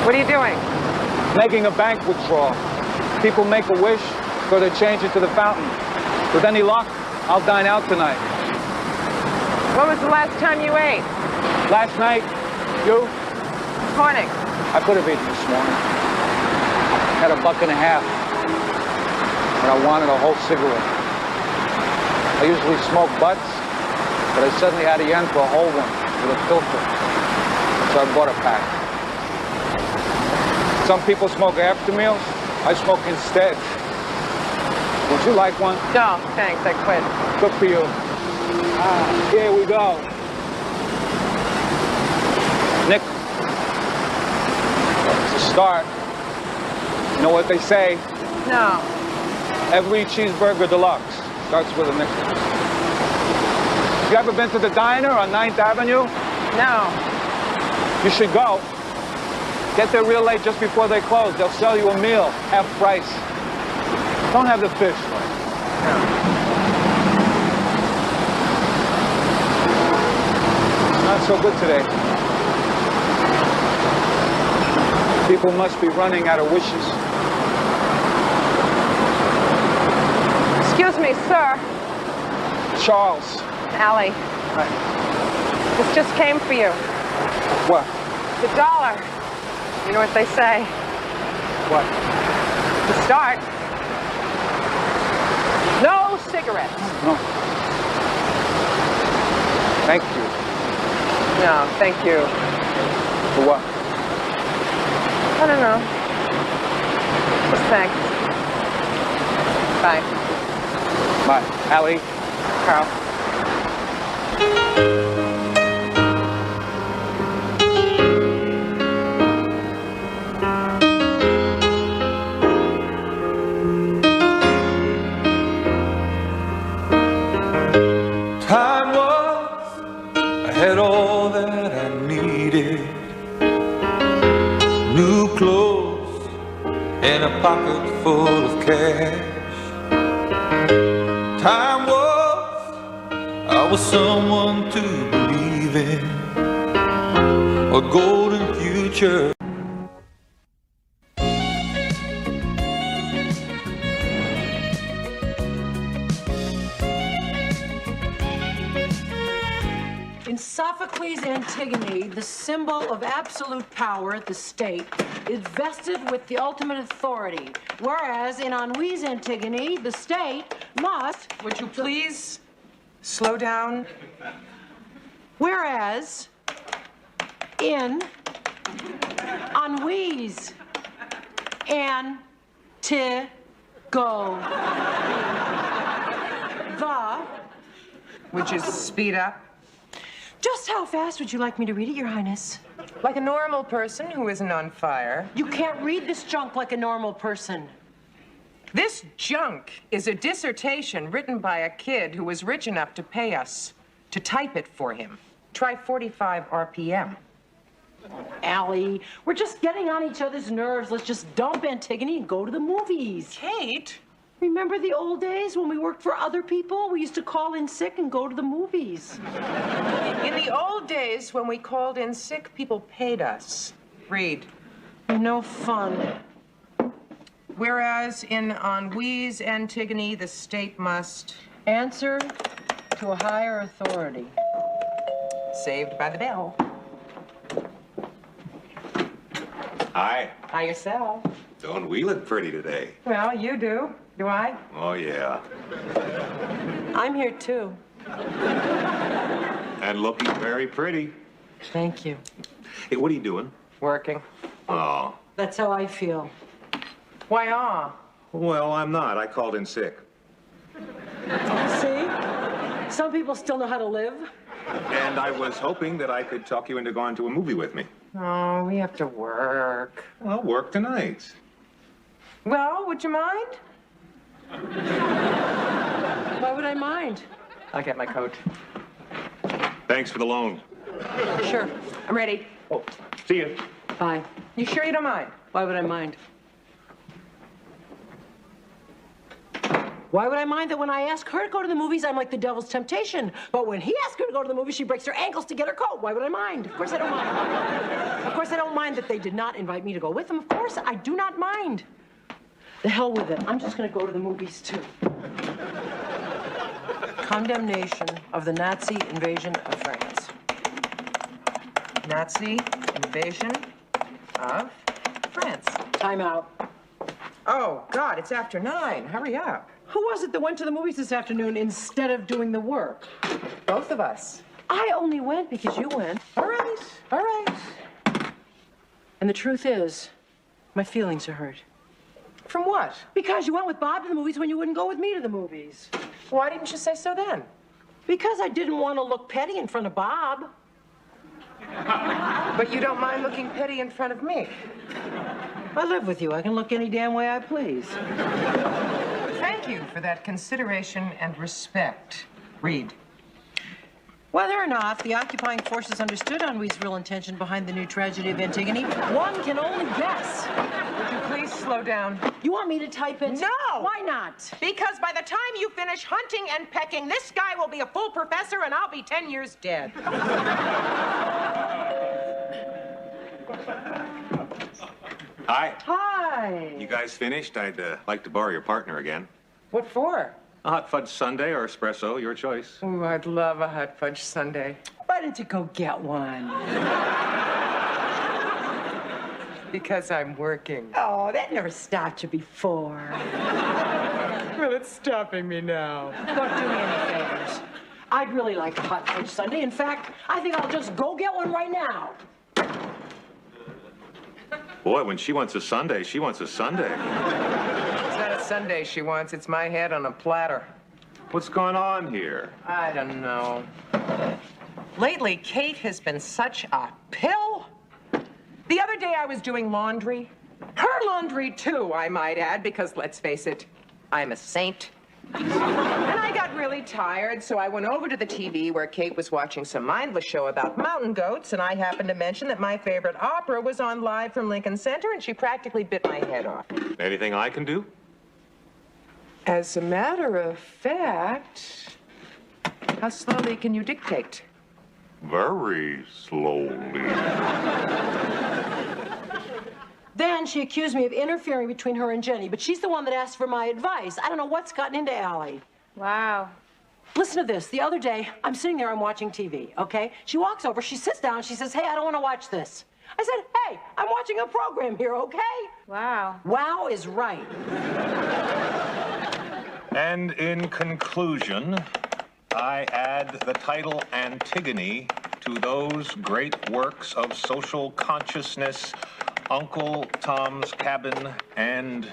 S2: What are you doing?
S13: Making a bank withdrawal. People make a wish, go to change it to the fountain. With any luck, I'll dine out tonight.
S2: When was the last time you ate?
S13: Last night, you?
S2: This morning.
S13: I could have eaten this morning. Had $1.50, but I wanted a whole cigarette. I usually smoke butts, but I suddenly had a yen for a whole one with a filter, so I bought a pack. Some people smoke after meals. I smoke instead. Would you like one?
S2: No, thanks. I quit.
S13: Good for you. Here we go. Nick. It's a start. You know what they say?
S2: No.
S13: Every cheeseburger deluxe starts with a nickel. You ever been to the diner on 9th Avenue?
S2: No.
S13: You should go. Get there real late just before they close. They'll sell you a meal, half price. Don't have the fish.
S2: No.
S13: Not so good today. People must be running out of wishes.
S2: Excuse me, sir.
S13: Charles.
S2: Allie.
S13: Hi.
S2: This just came for you.
S13: What?
S2: The $1. You know what they say?
S13: What?
S2: To start. No cigarettes.
S13: No. Thank you.
S2: No, thank you.
S13: For what?
S2: I don't know. Just thanks. Bye.
S13: Bye. Allie.
S2: Carl.
S14: Time was, I had all that I needed. New clothes and a pocket full of cash. Time was, I was someone to believe in, a golden future.
S1: Sophocles' Antigone, the symbol of absolute power at the state, is vested with the ultimate authority, whereas in Henri's Antigone, the state must...
S2: Would you please slow down?
S1: Whereas in Henri's Antigone,
S2: Would you speed up?
S1: Just how fast would you like me to read it, Your Highness?
S2: Like a normal person who isn't on fire.
S1: You can't read this junk like a normal person.
S2: This junk is a dissertation written by a kid who was rich enough to pay us to type it for him. Try 45 RPM.
S1: Allie, we're just getting on each other's nerves. Let's just dump Antigone and go to the movies.
S2: Kate?
S1: Remember the old days when we worked for other people? We used to call in sick and go to the movies.
S2: In the old days when we called in sick, people paid us. Read.
S1: You're no fun.
S2: Whereas in Henri's Antigone, the state must
S1: answer to a higher authority.
S2: Saved by the bell.
S10: Hi.
S2: Hi yourself.
S10: Don't we look pretty today?
S2: Well, you do. Do I?
S10: Oh, yeah.
S1: I'm here too.
S10: And looking very pretty.
S1: Thank you.
S10: Hey, what are you doing?
S2: Working.
S10: Oh.
S1: That's how I feel.
S2: Why,
S10: Well, I'm not. I called in sick.
S1: See? Some people still know how to live.
S10: And I was hoping that I could talk you into going to a movie with me.
S2: Oh, we have to work.
S10: I'll work tonight.
S2: Well, would you mind?
S1: Why would I mind?
S2: I'll get my coat.
S10: Thanks for the loan.
S1: Sure.
S2: I'm ready.
S10: Oh, see you.
S1: Bye.
S2: You sure you don't mind?
S1: Why would I mind? Why would I mind that when I ask her to go to the movies, I'm like the devil's temptation? But when he asks her to go to the movies, she breaks her ankles to get her coat. Why would I mind? Of course I don't mind. Of course I don't mind that they did not invite me to go with them. Of course I do not mind. The hell with it. I'm just going to go to the movies, too. Condemnation of the Nazi invasion of France.
S2: Nazi invasion of France.
S1: Time out.
S2: Oh, God, it's after 9. Hurry up.
S1: Who was it that went to the movies this afternoon instead of doing the work?
S2: Both of us.
S1: I only went because you went.
S2: All right, all right.
S1: And the truth is, my feelings are hurt.
S2: From what?
S1: Because you went with Bob to the movies when you wouldn't go with me to the movies.
S2: Why didn't you say so then?
S1: Because I didn't want to look petty in front of Bob.
S2: But you don't mind looking petty in front of me.
S1: I live with you. I can look any damn way I please.
S2: Thank you for that consideration and respect. Read.
S1: Whether or not the occupying forces understood Henri's real intention behind the new tragedy of Antigone, one can only guess.
S2: Would you please slow down?
S1: You want me to type it?
S2: No!
S1: Why not?
S2: Because by the time you finish hunting and pecking, this guy will be a full professor and I'll be 10 years dead.
S10: Hi.
S1: Hi.
S10: You guys finished? I'd like to borrow your partner again.
S2: What for?
S10: A hot fudge sundae or espresso, your choice.
S2: Oh, I'd love a hot fudge sundae.
S1: Why didn't you go get one?
S2: Because I'm working.
S1: Oh, that never stopped you before.
S2: Well, it's stopping me now.
S1: Don't do me any favors. I'd really like a hot fudge sundae. In fact, I think I'll just go get one right now.
S10: Boy, when she wants a sundae, she wants a sundae.
S2: It's not a sundae she wants. It's my head on a platter.
S10: What's going on here?
S2: I don't know. Lately, Kate has been such a pill. The other day I was doing laundry. Her laundry, too, I might add, because let's face it, I'm a saint. And I got really tired, so I went over to the TV where Kate was watching some mindless show about mountain goats, and I happened to mention that my favorite opera was on live from Lincoln Center, and she practically bit my head off.
S10: Anything I can do?
S2: As a matter of fact, how slowly can you dictate?
S10: Very slowly.
S1: Then she accused me of interfering between her and Jenny, but she's the one that asked for my advice. I don't know what's gotten into Allie.
S5: Wow.
S1: Listen to this. The other day, I'm sitting there, I'm watching TV, okay? She walks over, she sits down, she says, hey, I don't want to watch this. I said, hey, I'm watching a program here, okay?
S5: Wow.
S1: Wow is right.
S6: And in conclusion, I add the title Antigone to those great works of social consciousness, Uncle Tom's Cabin and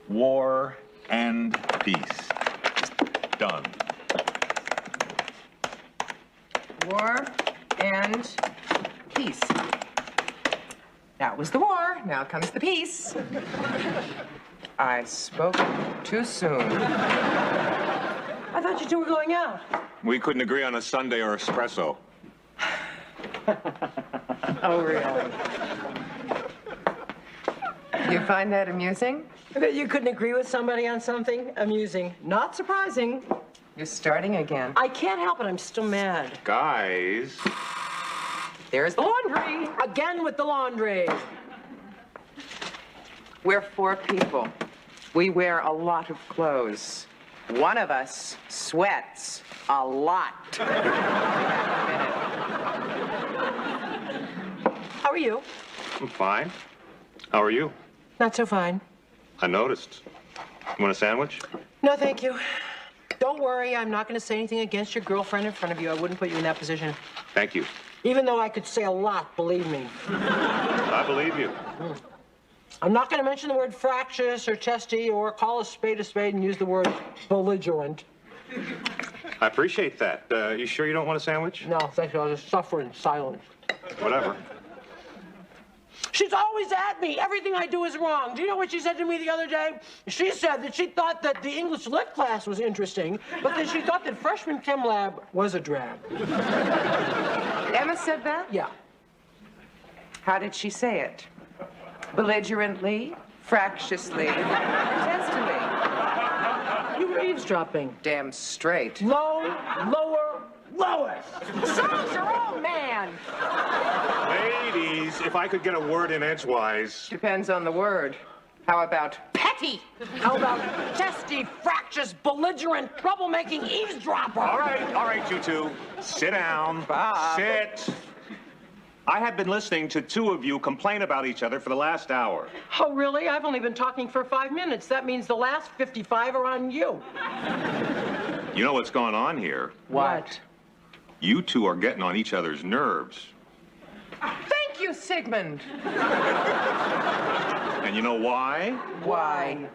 S6: War and Peace. Done.
S2: War and peace. That was the war. Now comes the peace. I spoke too soon.
S1: I thought you two were going out.
S6: We couldn't agree on a sundae or espresso.
S2: Oh, really? You find that amusing?
S1: That you couldn't agree with somebody on something? Amusing. Not surprising.
S2: You're starting again.
S1: I can't help it. I'm still mad.
S6: Guys.
S2: There's the laundry.
S1: Again with the laundry.
S2: We're 4 people. We wear a lot of clothes. One of us sweats a lot.
S1: How are you?
S6: I'm fine. How are you?
S1: Not so fine.
S6: I noticed. You want a sandwich?
S1: No, thank you. Don't worry, I'm not going to say anything against your girlfriend in front of you. I wouldn't put you in that position.
S6: Thank you.
S1: Even though I could say a lot, believe me.
S6: I believe you.
S1: I'm not going to mention the word fractious or testy or call a spade and use the word belligerent.
S6: I appreciate that. You sure you don't want a sandwich?
S1: No, thank you. I'll just suffer in silence.
S6: Whatever.
S1: She's always at me. Everything I do is wrong. Do you know what she said to me the other day? She said that she thought that the English Lit class was interesting, but that she thought that freshman chem lab was a drag.
S2: Emma said that?
S1: Yeah.
S2: How did she say it? Belligerently? Fractiously? Testily?
S1: You were eavesdropping.
S2: Damn straight.
S1: Low, lower, lowest.
S2: Songs are all man.
S6: Ladies, if I could get a word in edgewise.
S2: Depends on the word. How about petty?
S1: How about testy, fractious, belligerent, troublemaking eavesdropper?
S6: All right, you two. Sit down.
S2: Bob.
S6: Sit. I have been listening to 2 of you complain about each other for the last hour.
S1: Oh, really? I've only been talking for 5 minutes. That means the last 55 are on you.
S6: You know what's going on here?
S2: What?
S6: You 2 are getting on each other's nerves.
S2: Thank you, Sigmund.
S6: And you know why?
S2: Why?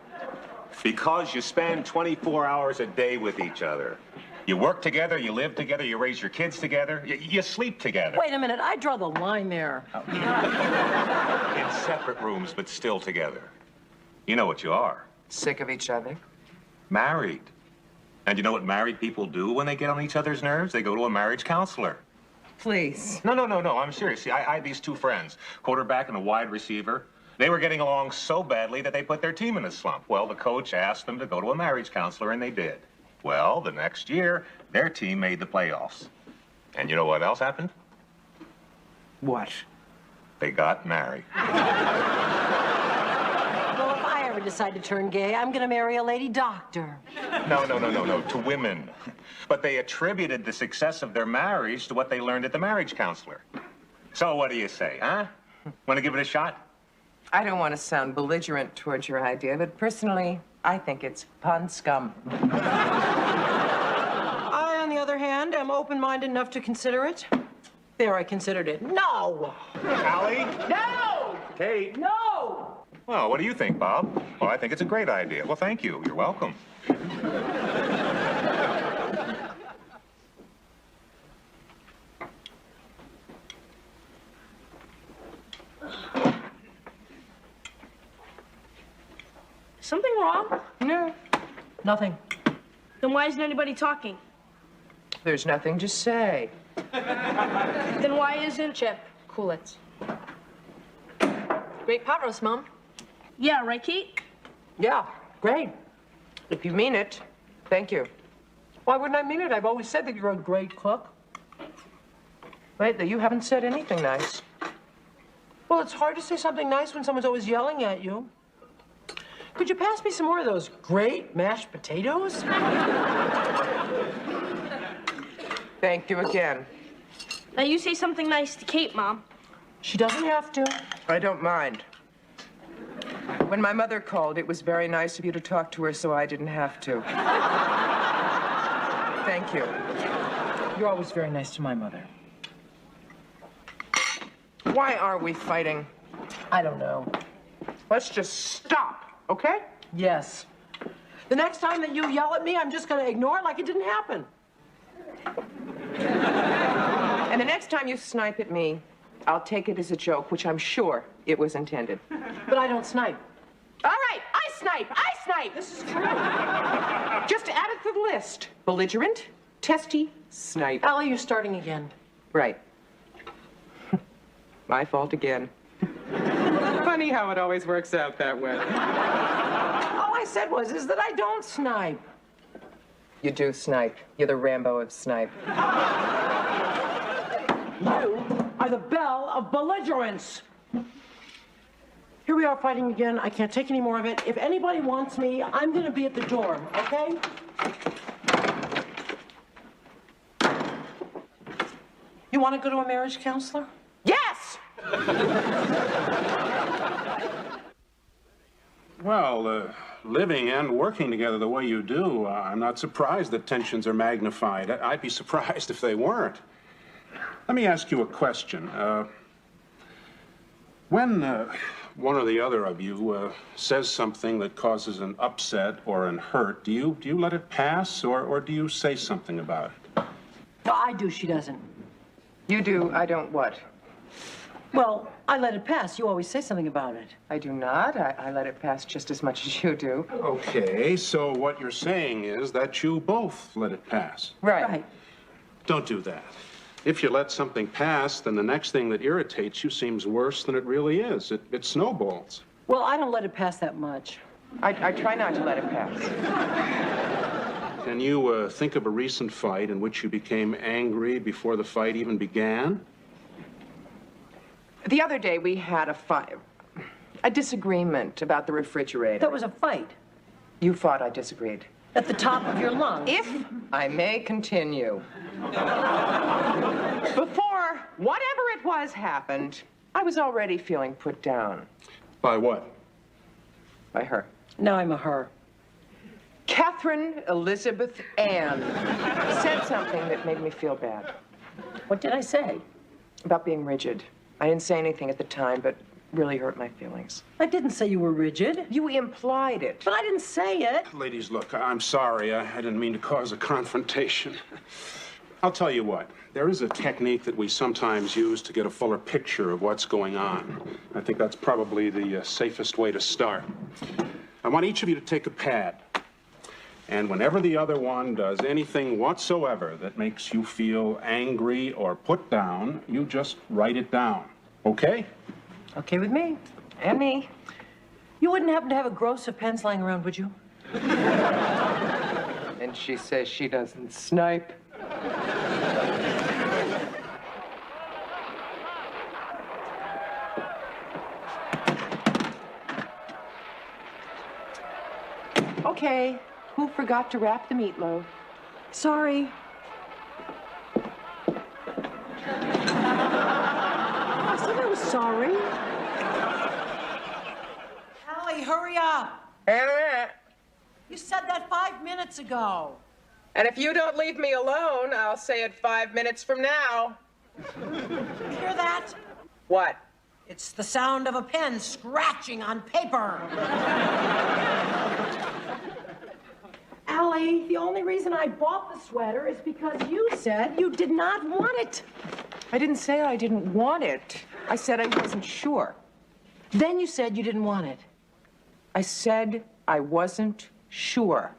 S6: Because you spend 24 hours a day with each other. You work together, you live together, you raise your kids together, you sleep together.
S1: Wait a minute, I draw the line there.
S6: In separate rooms, but still together. You know what you are.
S2: Sick of each other?
S6: Married. And you know what married people do when they get on each other's nerves? They go to a marriage counselor.
S2: Please.
S6: No, I'm serious. See, I had these 2 friends, quarterback and a wide receiver. They were getting along so badly that they put their team in a slump. Well, the coach asked them to go to a marriage counselor, and they did. Well, the next year, their team made the playoffs. And you know what else happened?
S2: What?
S6: They got married.
S1: Well, if I ever decide to turn gay, I'm going to marry a lady doctor.
S6: No, to women. But they attributed the success of their marriage to what they learned at the marriage counselor. So what do you say, huh? Want to give it a shot?
S2: I don't want to sound belligerent towards your idea, but personally, I think it's pond scum.
S1: I, on the other hand, am open-minded enough to consider it. There, I considered it. No!
S6: Allie?
S1: No!
S6: Kate?
S1: No!
S6: Well, what do you think, Bob? Well, I think it's a great idea. Well, thank you. You're welcome.
S4: Something wrong?
S2: No.
S1: Nothing.
S4: Then why isn't anybody talking?
S2: There's nothing to say.
S4: Then why isn't Chip?
S7: Cool it.
S4: Great pot roast, Mom. Yeah, right, Kate?
S1: Yeah, great.
S2: If you mean it, thank you.
S1: Why wouldn't I mean it? I've always said that you're a great cook.
S2: Lately, you haven't said anything nice.
S1: Well, it's hard to say something nice when someone's always yelling at you. Could you pass me some more of those great mashed potatoes?
S2: Thank you again.
S4: Now you say something nice to Kate, Mom.
S1: She doesn't have to.
S2: I don't mind. When my mother called, it was very nice of you to talk to her so I didn't have to. Thank you.
S1: You're always very nice to my mother.
S2: Why are we fighting?
S1: I don't know.
S2: Let's just stop, okay?
S1: Yes. The next time that you yell at me, I'm just going to ignore it like it didn't happen.
S2: And the next time you snipe at me, I'll take it as a joke, which I'm sure it was intended.
S1: But I don't snipe.
S2: All right, I snipe.
S1: This is true.
S2: Just add it to the list. Belligerent, testy, snipe.
S1: Allie, you're starting again.
S2: Right. My fault again. Funny how it always works out that way.
S1: All I said is that I don't snipe.
S2: You do snipe. You're the Rambo of snipe.
S1: You are the belle of belligerence. Here we are fighting again. I can't take any more of it. If anybody wants me, I'm going to be at the door, okay? You want to go to a marriage counselor?
S2: Yes!
S15: Well, living and working together the way you do, I'm not surprised that tensions are magnified. I'd be surprised if they weren't. Let me ask you a question. When one or the other of you says something that causes an upset or an hurt, do you let it pass, or do you say something about it?
S1: Well, I do, she doesn't.
S2: You do, I don't what?
S1: Well, I let it pass. You always say something about it.
S2: I do not. I let it pass just as much as you do.
S15: Okay, so what you're saying is that you both let it pass.
S2: Right.
S15: Don't do that. If you let something pass, then the next thing that irritates you seems worse than it really is. It snowballs.
S1: Well, I don't let it pass that much.
S2: I try not to let it pass.
S15: Can you think of a recent fight in which you became angry before the fight even began?
S2: The other day we had a disagreement about the refrigerator.
S1: That was a fight.
S2: You thought I disagreed.
S1: At the top of your lungs.
S2: If I may continue. Before whatever it was happened, I was already feeling put down.
S15: By what?
S2: By her.
S1: Now I'm a her.
S2: Catherine Elizabeth Ann said something that made me feel bad.
S1: What did I say?
S2: About being rigid. I didn't say anything at the time, but really hurt my feelings.
S1: I didn't say you were rigid.
S2: You implied it.
S1: But I didn't say it.
S15: Ladies, look, I'm sorry. I didn't mean to cause a confrontation. I'll tell you what. There is a technique that we sometimes use to get a fuller picture of what's going on. I think that's probably the safest way to start. I want each of you to take a pad. And whenever the other one does anything whatsoever that makes you feel angry or put down, you just write it down. Okay?
S1: Okay with me.
S2: And me.
S1: You wouldn't happen to have a gross of pens lying around, would you?
S2: And she says she doesn't snipe. Okay. Who forgot to wrap the meatloaf?
S1: Sorry. I said I was sorry. Allie, hurry up. You said that 5 minutes ago.
S2: And if you don't leave me alone, I'll say it 5 minutes from now.
S1: You hear that?
S2: What?
S1: It's the sound of a pen scratching on paper. Allie, the only reason I bought the sweater is because you said you did not want it.
S2: I didn't say I didn't want it. I said I wasn't sure.
S1: Then you said you didn't want it.
S2: I said I wasn't sure.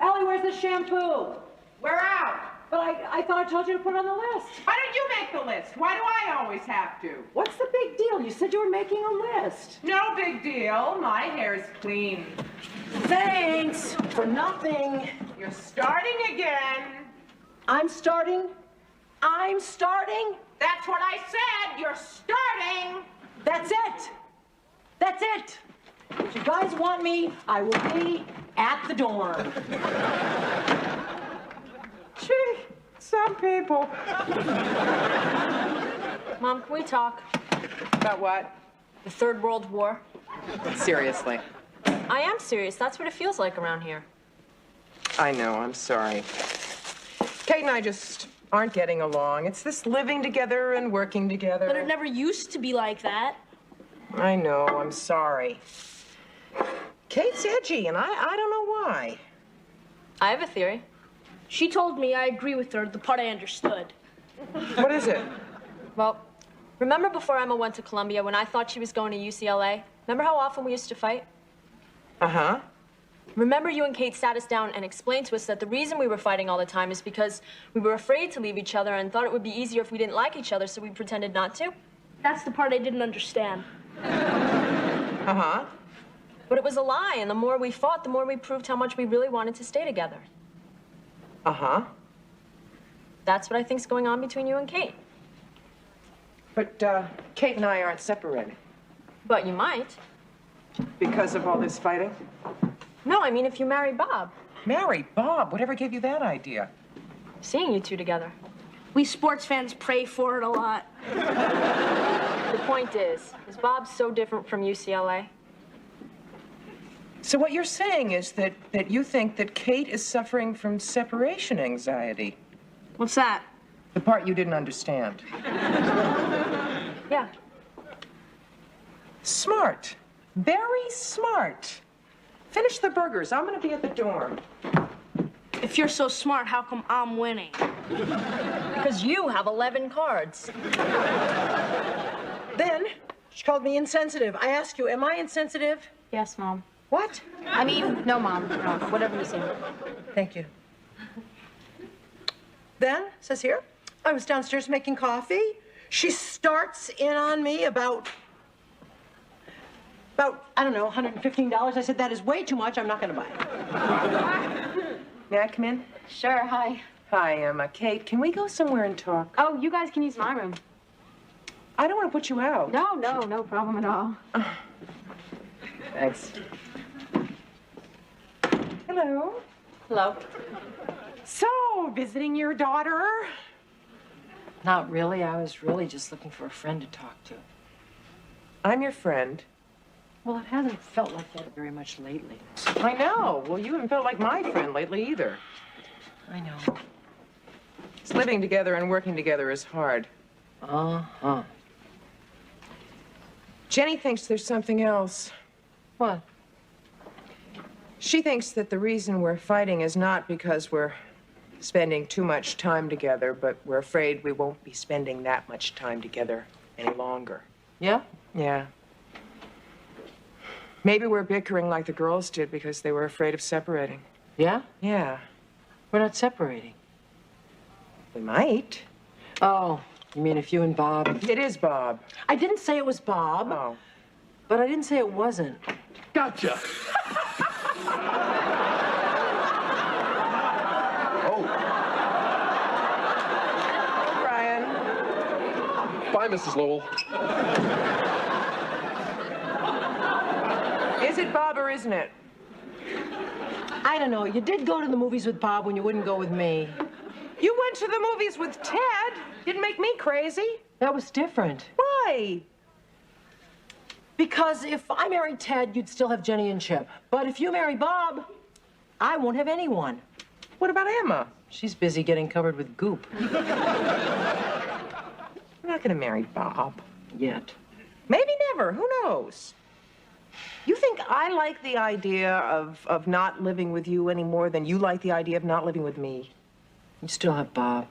S1: Allie, where's the shampoo?
S2: We're out.
S1: But I thought I told you to put it on the list.
S2: Why did you make the list? Why do I always have to?
S1: What's the big deal? You said you were making a list.
S2: No big deal. My hair's clean.
S1: Thanks for nothing.
S2: You're starting again.
S1: I'm starting? I'm starting?
S2: That's what I said. You're starting.
S1: That's it. That's it. If you guys want me, I will be at the dorm.
S2: Gee, some people.
S4: Mom, can we talk?
S2: About what?
S4: The Third World War.
S2: Seriously.
S4: I am serious. That's what it feels like around here.
S2: I know, I'm sorry. Kate and I just aren't getting along. It's this living together and working together.
S16: But it never used to be like that.
S2: I know, I'm sorry. Kate's edgy, and I don't know why.
S4: I have a theory.
S16: She told me I agree with her, the part I understood.
S2: What is it?
S4: Well, remember before Emma went to Columbia when I thought she was going to UCLA? Remember how often we used to fight?
S2: Uh-huh.
S4: Remember you and Kate sat us down and explained to us that the reason we were fighting all the time is because we were afraid to leave each other and thought it would be easier if we didn't like each other, so we pretended not to?
S16: That's the part I didn't understand.
S2: Uh-huh.
S4: But it was a lie, and the more we fought, the more we proved how much we really wanted to stay together.
S2: Uh-huh.
S4: That's what I think's going on between you and Kate.
S2: But, Kate and I aren't separated.
S4: But you might.
S2: Because of all this fighting?
S4: No, I mean if you marry Bob.
S2: Marry Bob? Whatever gave you that idea?
S4: Seeing you two together.
S16: We sports fans pray for it a lot.
S4: The point is Bob so different from UCLA?
S2: So what you're saying is that you think that Kate is suffering from separation anxiety.
S16: What's that?
S2: The part you didn't understand.
S4: Yeah.
S2: Smart. Very smart. Finish the burgers. I'm going to be at the dorm.
S16: If you're so smart, how come I'm winning?
S4: Because you have 11 cards.
S1: Then she called me insensitive. I ask you, am I insensitive?
S5: Yes, Mom.
S1: What?
S5: I mean, no, Mom. No, whatever you say.
S1: Thank you. Then, says here, I was downstairs making coffee. She starts in on me about, I don't know, $115. I said, that is way too much. I'm not going to buy it.
S2: May I come in?
S5: Sure, hi.
S2: Hi, Emma. Kate, can we go somewhere and talk?
S5: Oh, you guys can use my room.
S2: I don't want to put you out.
S5: No problem at all.
S2: Thanks. Hello.
S4: Hello.
S2: So, visiting your daughter?
S1: Not really. I was really just looking for a friend to talk to.
S2: I'm your friend.
S1: Well, it hasn't felt like that very much lately.
S2: I know. Well, you haven't felt like my friend lately either.
S1: I know.
S2: Living together and working together is hard.
S1: Uh-huh.
S2: Jenny thinks there's something else.
S1: What?
S2: She thinks that the reason we're fighting is not because we're spending too much time together, but we're afraid we won't be spending that much time together any longer.
S1: Yeah?
S2: Yeah. Maybe we're bickering like the girls did because they were afraid of separating.
S1: Yeah?
S2: Yeah.
S1: We're not separating.
S2: We might.
S1: Oh, you mean if you and Bob?
S2: It is Bob.
S1: I didn't say it was Bob.
S2: Oh.
S1: But I didn't say it wasn't.
S12: Gotcha.
S2: Brian.
S11: Bye, Mrs. Lowell.
S2: Is it Bob or isn't it?
S1: I don't know. You did go to the movies with Bob when you wouldn't go with me.
S2: You went to the movies with Ted. Didn't make me crazy.
S1: That was different.
S2: Why?
S1: Because if I married Ted, you'd still have Jenny and Chip. But if you marry Bob, I won't have anyone.
S2: What about Emma?
S1: She's busy getting covered with goop.
S2: I'm not going to marry Bob.
S1: Yet.
S2: Maybe never. Who knows? You think I like the idea of not living with you any more than you like the idea of not living with me?
S1: You still have Bob.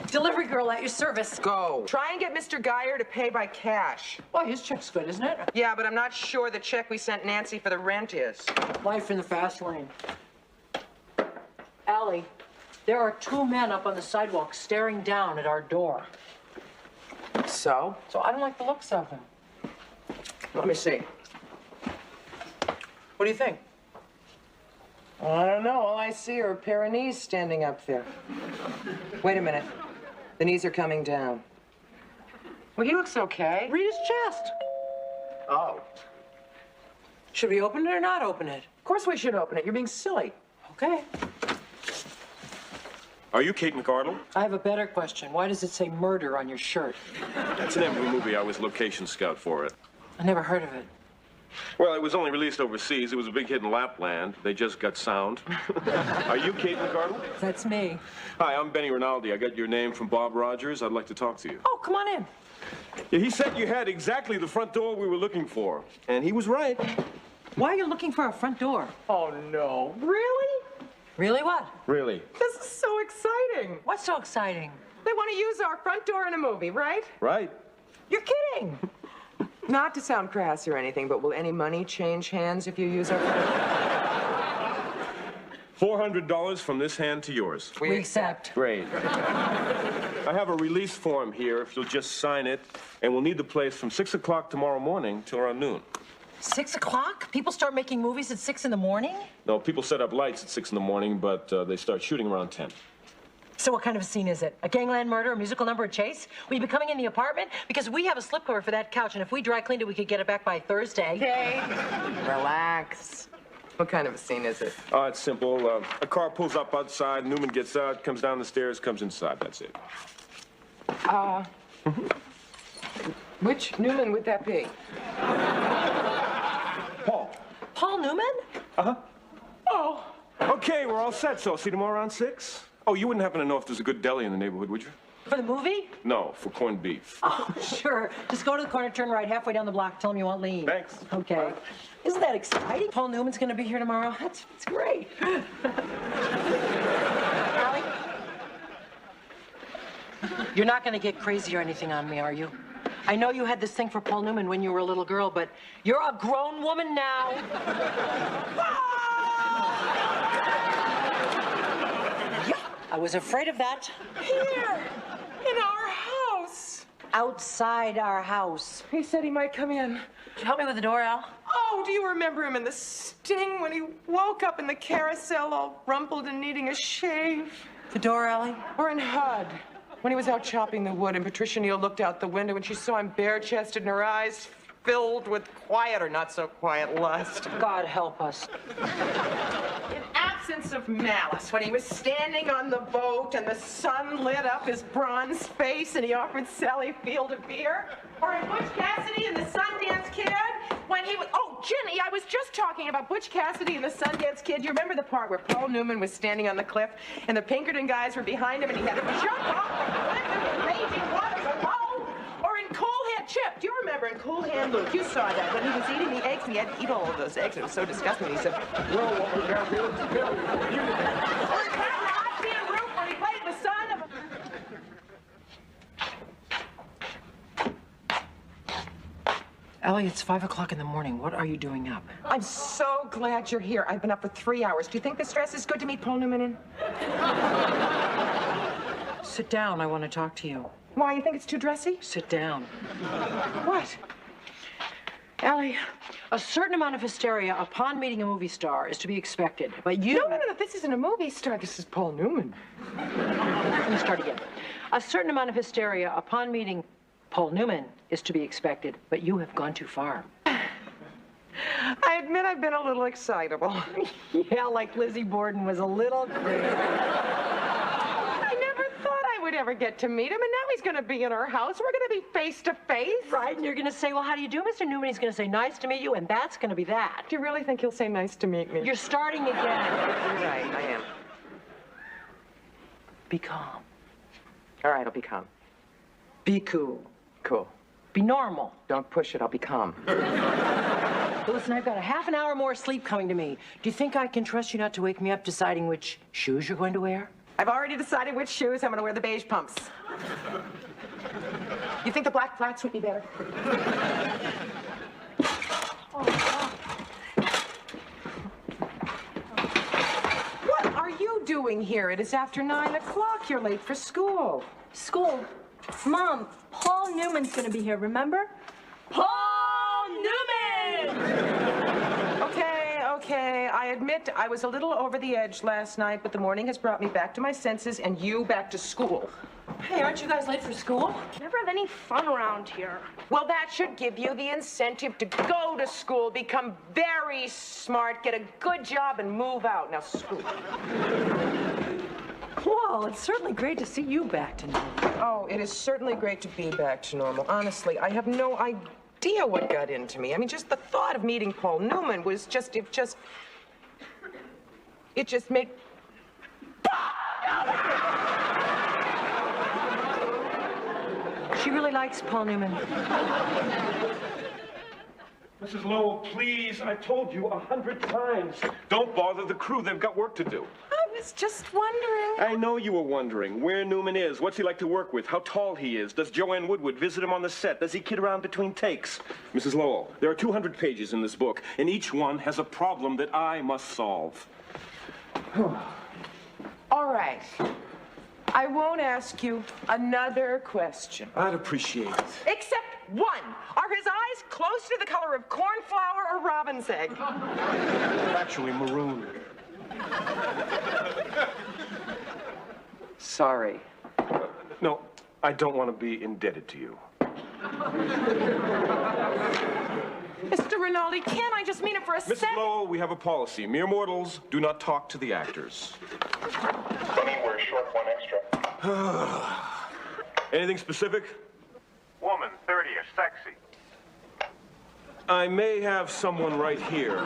S1: Delivery girl at your service.
S2: Go. Try and get Mr. Geyer to pay by cash.
S1: Well, his check's good, isn't it?
S2: Yeah, but I'm not sure the check we sent Nancy for the rent is.
S1: Life in the fast lane. Allie, there are 2 men up on the sidewalk staring down at our door.
S2: So?
S1: So I don't like the looks of them.
S2: Let me see.
S1: What do you think?
S2: I don't know. All I see are a pair of knees standing up there. Wait a minute. The knees are coming down. Well, he looks okay.
S1: Read his chest.
S2: Oh.
S1: Should we open it or not open it?
S2: Of course we should open it. You're being silly.
S1: Okay.
S17: Are you Kate McArdle?
S1: I have a better question. Why does it say murder on your shirt?
S17: That's the name of a movie. I was location scout for it.
S1: I never heard of it.
S17: Well, it was only released overseas. It was a big hit in Lapland. They just got sound. Are you Kate McArdle?
S1: That's me.
S17: Hi, I'm Benny Rinaldi. I got your name from Bob Rogers. I'd like to talk to you.
S1: Oh, come on in.
S17: Yeah, he said you had exactly the front door we were looking for. And he was right.
S1: Why are you looking for a front door?
S2: Oh, no. Really?
S1: Really what?
S17: Really?
S2: This is so exciting.
S1: What's so exciting?
S2: They want to use our front door in a movie, right?
S17: Right.
S2: You're kidding. Not to sound crass or anything, but will any money change hands if you use our front door?
S17: $400 from this hand to yours.
S1: We accept.
S17: Great. I have a release form here, if you'll just sign it, and we'll need the place from 6 o'clock tomorrow morning till around noon.
S1: 6 o'clock? People start making movies at 6 in the morning?
S17: No, people set up lights at 6 in the morning, but they start shooting around 10.
S1: So what kind of a scene is it? A gangland murder, a musical number, a chase? Will you be coming in the apartment? Because we have a slipcover for that couch, and if we dry cleaned it, we could get it back by Thursday.
S2: Okay. Relax. What kind of a scene is it?
S17: Oh, it's simple. A car pulls up outside, Newman gets out, comes down the stairs, comes inside. That's it.
S2: Which Newman would that be?
S17: Paul.
S1: Paul Newman?
S17: Uh-huh.
S2: Oh.
S17: Okay, we're all set, so I'll see you tomorrow around 6. Oh, you wouldn't happen to know if there's a good deli in the neighborhood, would you?
S1: For the movie?
S17: No, for corned beef.
S1: Oh, sure. Just go to the corner, turn right, halfway down the block, tell him you want lean.
S17: Thanks.
S1: Okay.
S17: Bye.
S1: Isn't that exciting? Paul Newman's gonna be here tomorrow. That's great. Allie? You're not gonna get crazy or anything on me, are you? I know you had this thing for Paul Newman when you were a little girl, but you're a grown woman now. Yeah, I was afraid of that.
S2: Here, in our house.
S1: Outside our house.
S2: He said he might come in.
S1: Help me with the door, Al.
S2: Oh, do you remember him in The Sting when he woke up in the carousel all rumpled and needing a shave?
S1: The door, Allie?
S2: Or in HUD, when he was out chopping the wood and Patricia Neal looked out the window and she saw him bare-chested and her eyes filled with quiet or not so quiet lust.
S1: God help us.
S2: In absence of malice, when he was standing on the boat and the sun lit up his bronze face and he offered Sally Field a beer. Or in Butch Cassidy and the Sundance Kid, when he was, oh, Ginny, I was just talking about Butch Cassidy and the Sundance Kid. You remember the part where Paul Newman was standing on the cliff and the Pinkerton guys were behind him and he had to jump off the cliff into the raging waters alone? Or in Cool Hand Chip, do you remember in Cool Hand Luke? You saw that when he was eating the eggs and he had to eat all of those eggs. It was so disgusting. He said, well, what we're going to do is kill you. Or in Nazi and Roof when he played the son of a...
S1: Allie, it's 5 o'clock in the morning. What are you doing up?
S2: I'm so glad you're here. I've been up for 3 hours. Do you think this dress is good to meet Paul Newman in?
S1: Sit down. I want to talk to you.
S2: Why, you think it's too dressy?
S1: Sit down.
S2: What?
S1: Allie, a certain amount of hysteria upon meeting a movie star is to be expected, but you...
S2: No, this isn't a movie star. This is Paul Newman.
S1: Let me start again. A certain amount of hysteria upon meeting Paul Newman is to be expected, but you have gone too far.
S2: I admit I've been a little excitable.
S1: Yeah, like Lizzie Borden was a little crazy.
S2: I never thought I would ever get to meet him, and now he's going to be in our house. We're going to be face to face.
S1: Right, and you're going to say, well, how do you do, Mr. Newman? He's going to say, nice to meet you, and that's going to be that.
S2: Do you really think he'll say nice to meet me?
S1: You're starting again.
S2: You're right, I am.
S1: Be calm.
S2: All right, I'll be calm.
S1: Be cool.
S2: Cool.
S1: Be normal.
S2: Don't push it, I'll be calm.
S1: Listen, I've got a half an hour more sleep coming to me. Do you think I can trust you not to wake me up deciding which shoes you're going to wear?
S2: I've already decided which shoes I'm going to wear the beige pumps. You think the black flats would be better? What are you doing here? It is after 9 o'clock. You're late for school.
S4: School? Mom, Paul Newman's gonna be here, remember? Paul Newman!
S2: Okay, I admit I was a little over the edge last night, but the morning has brought me back to my senses and you back to school.
S1: Hey, aren't you guys late for school?
S16: Never have any fun around here.
S2: Well, that should give you the incentive to go to school, become very smart, get a good job, and move out. Now, school.
S1: Well, it's certainly great to see you back to normal.
S2: Oh, it is certainly great to be back to normal. Honestly, I have no idea what got into me. I mean, just the thought of meeting Paul Newman was just, it just made...
S1: She really likes Paul Newman.
S17: Mrs. Lowell, please, I told you 100 times. Don't bother the crew. They've got work to do.
S2: I was just wondering.
S17: I know you were wondering where Newman is, what's he like to work with, how tall he is. Does Joanne Woodward visit him on the set? Does he kid around between takes? Mrs. Lowell, there are 200 pages in this book, and each one has a problem that I must solve.
S2: All right. I won't ask you another question.
S17: I'd appreciate it.
S2: Except one. Are his eyes close to the color of cornflower or robin's egg?
S17: Actually, maroon.
S2: Sorry.
S17: No, I don't want to be indebted to you.
S2: Mr. Rinaldi, can't I just mean it for a
S17: Mrs.
S2: second?
S17: Lowell, we have a policy. Mere mortals do not talk to the actors.
S10: Funny, we're short one extra.
S17: Anything specific?
S10: Woman, 30ish, sexy.
S17: I may have someone right here,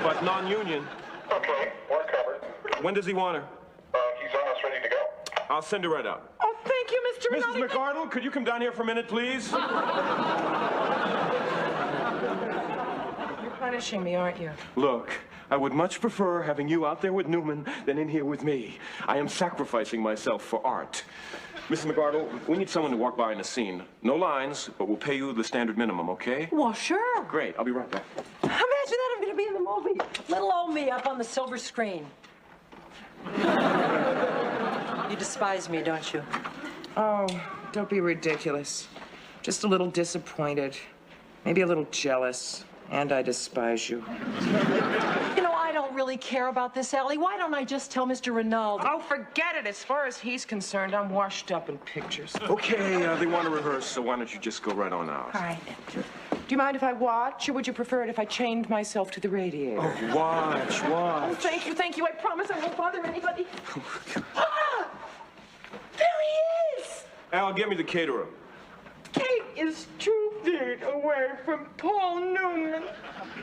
S17: but non-union.
S10: Okay, we're covered.
S17: When does he want her?
S10: He's almost ready to go.
S17: I'll send her right out.
S2: Oh, thank you, Mr.
S17: Mrs.
S2: Rinaldi.
S17: McArdle, could you come down here for a minute, please?
S2: You're punishing me, aren't you?
S17: Look, I would much prefer having you out there with Newman than in here with me. I am sacrificing myself for art. Mrs. McArdle, we need someone to walk by in a scene. No lines, but we'll pay you the standard minimum, okay?
S1: Well, sure.
S17: Great, I'll be right back.
S1: Imagine that, I'm gonna be in the movie. Little old me up on the silver screen. You despise me, don't you?
S2: Oh, don't be ridiculous. Just a little disappointed. Maybe a little jealous. And I despise you.
S1: You know, I don't really care about this, Allie. Why don't I just tell Mr. Rinaldi?
S2: Oh, forget it. As far as he's concerned, I'm washed up in pictures.
S17: Okay, they want to rehearse, so why don't you just go right on out?
S1: All right.
S2: Do you mind if I watch, or would you prefer it if I chained myself to the radiator?
S17: Oh, watch.
S2: Oh, thank you. I promise I won't bother anybody. Ah! There he is!
S17: Al, get me the caterer.
S2: Kate is 2 feet away from Paul Newman.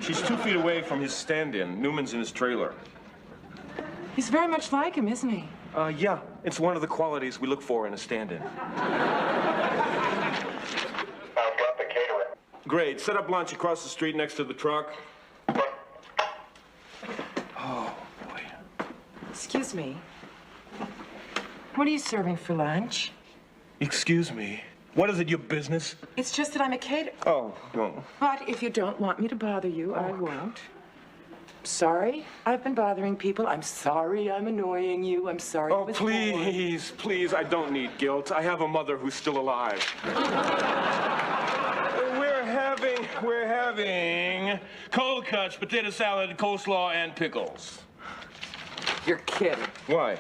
S17: She's 2 feet away from his stand-in. Newman's in his trailer.
S2: He's very much like him, isn't he?
S17: Yeah, it's one of the qualities we look for in a stand-in.
S10: I've got the caterer.
S17: Great. Set up lunch across the street next to the truck. Oh, boy.
S2: Excuse me. What are you serving for lunch?
S17: Excuse me. What is it, your business?
S2: It's just that I'm a caterer.
S17: Oh, no.
S2: But if you don't want me to bother you, I won't. Sorry, I've been bothering people. I'm sorry I'm annoying you. I'm sorry.
S17: Oh, please, please, I don't need guilt. I have a mother who's still alive. We're having cold cuts, potato salad, coleslaw, and pickles.
S2: You're kidding.
S17: Why?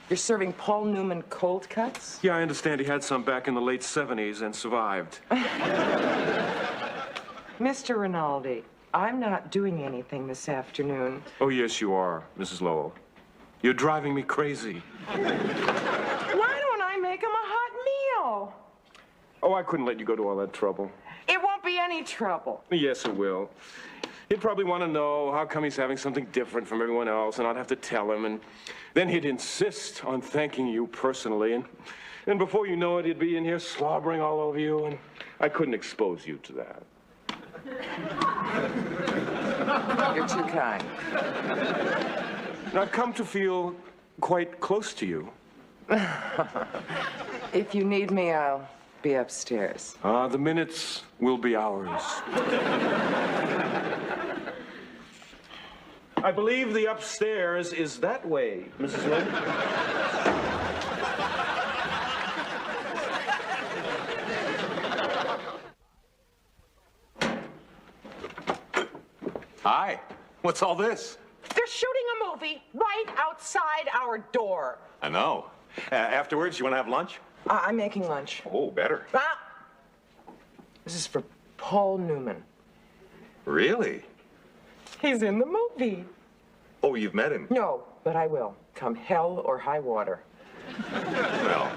S2: You're serving Paul Newman cold cuts?
S17: Yeah, I understand he had some back in the late 70s and survived.
S2: Mr. Rinaldi, I'm not doing anything this afternoon.
S17: Oh, yes, you are, Mrs. Lowell. You're driving me crazy.
S2: Why don't I make him a hot meal?
S17: Oh, I couldn't let you go to all that trouble.
S2: It won't be any trouble.
S17: Yes, it will. He'd probably want to know how come he's having something different from everyone else, and I'd have to tell him, and then he'd insist on thanking you personally, and before you know it, he'd be in here slobbering all over you, and I couldn't expose you to that.
S2: You're too kind.
S17: And I've come to feel quite close to you.
S2: If you need me, I'll be upstairs.
S17: The minutes will be ours. I believe the upstairs is that way, Mrs. Lynn.
S6: Hi. What's all this?
S2: They're shooting a movie right outside our door.
S6: I know. Afterwards, you want to have lunch?
S2: I'm making lunch.
S6: Oh, better.
S2: This is for Paul Newman.
S6: Really?
S2: He's in the movie.
S6: Oh, you've met him?
S2: No, but I will. Come hell or high water.
S6: Well,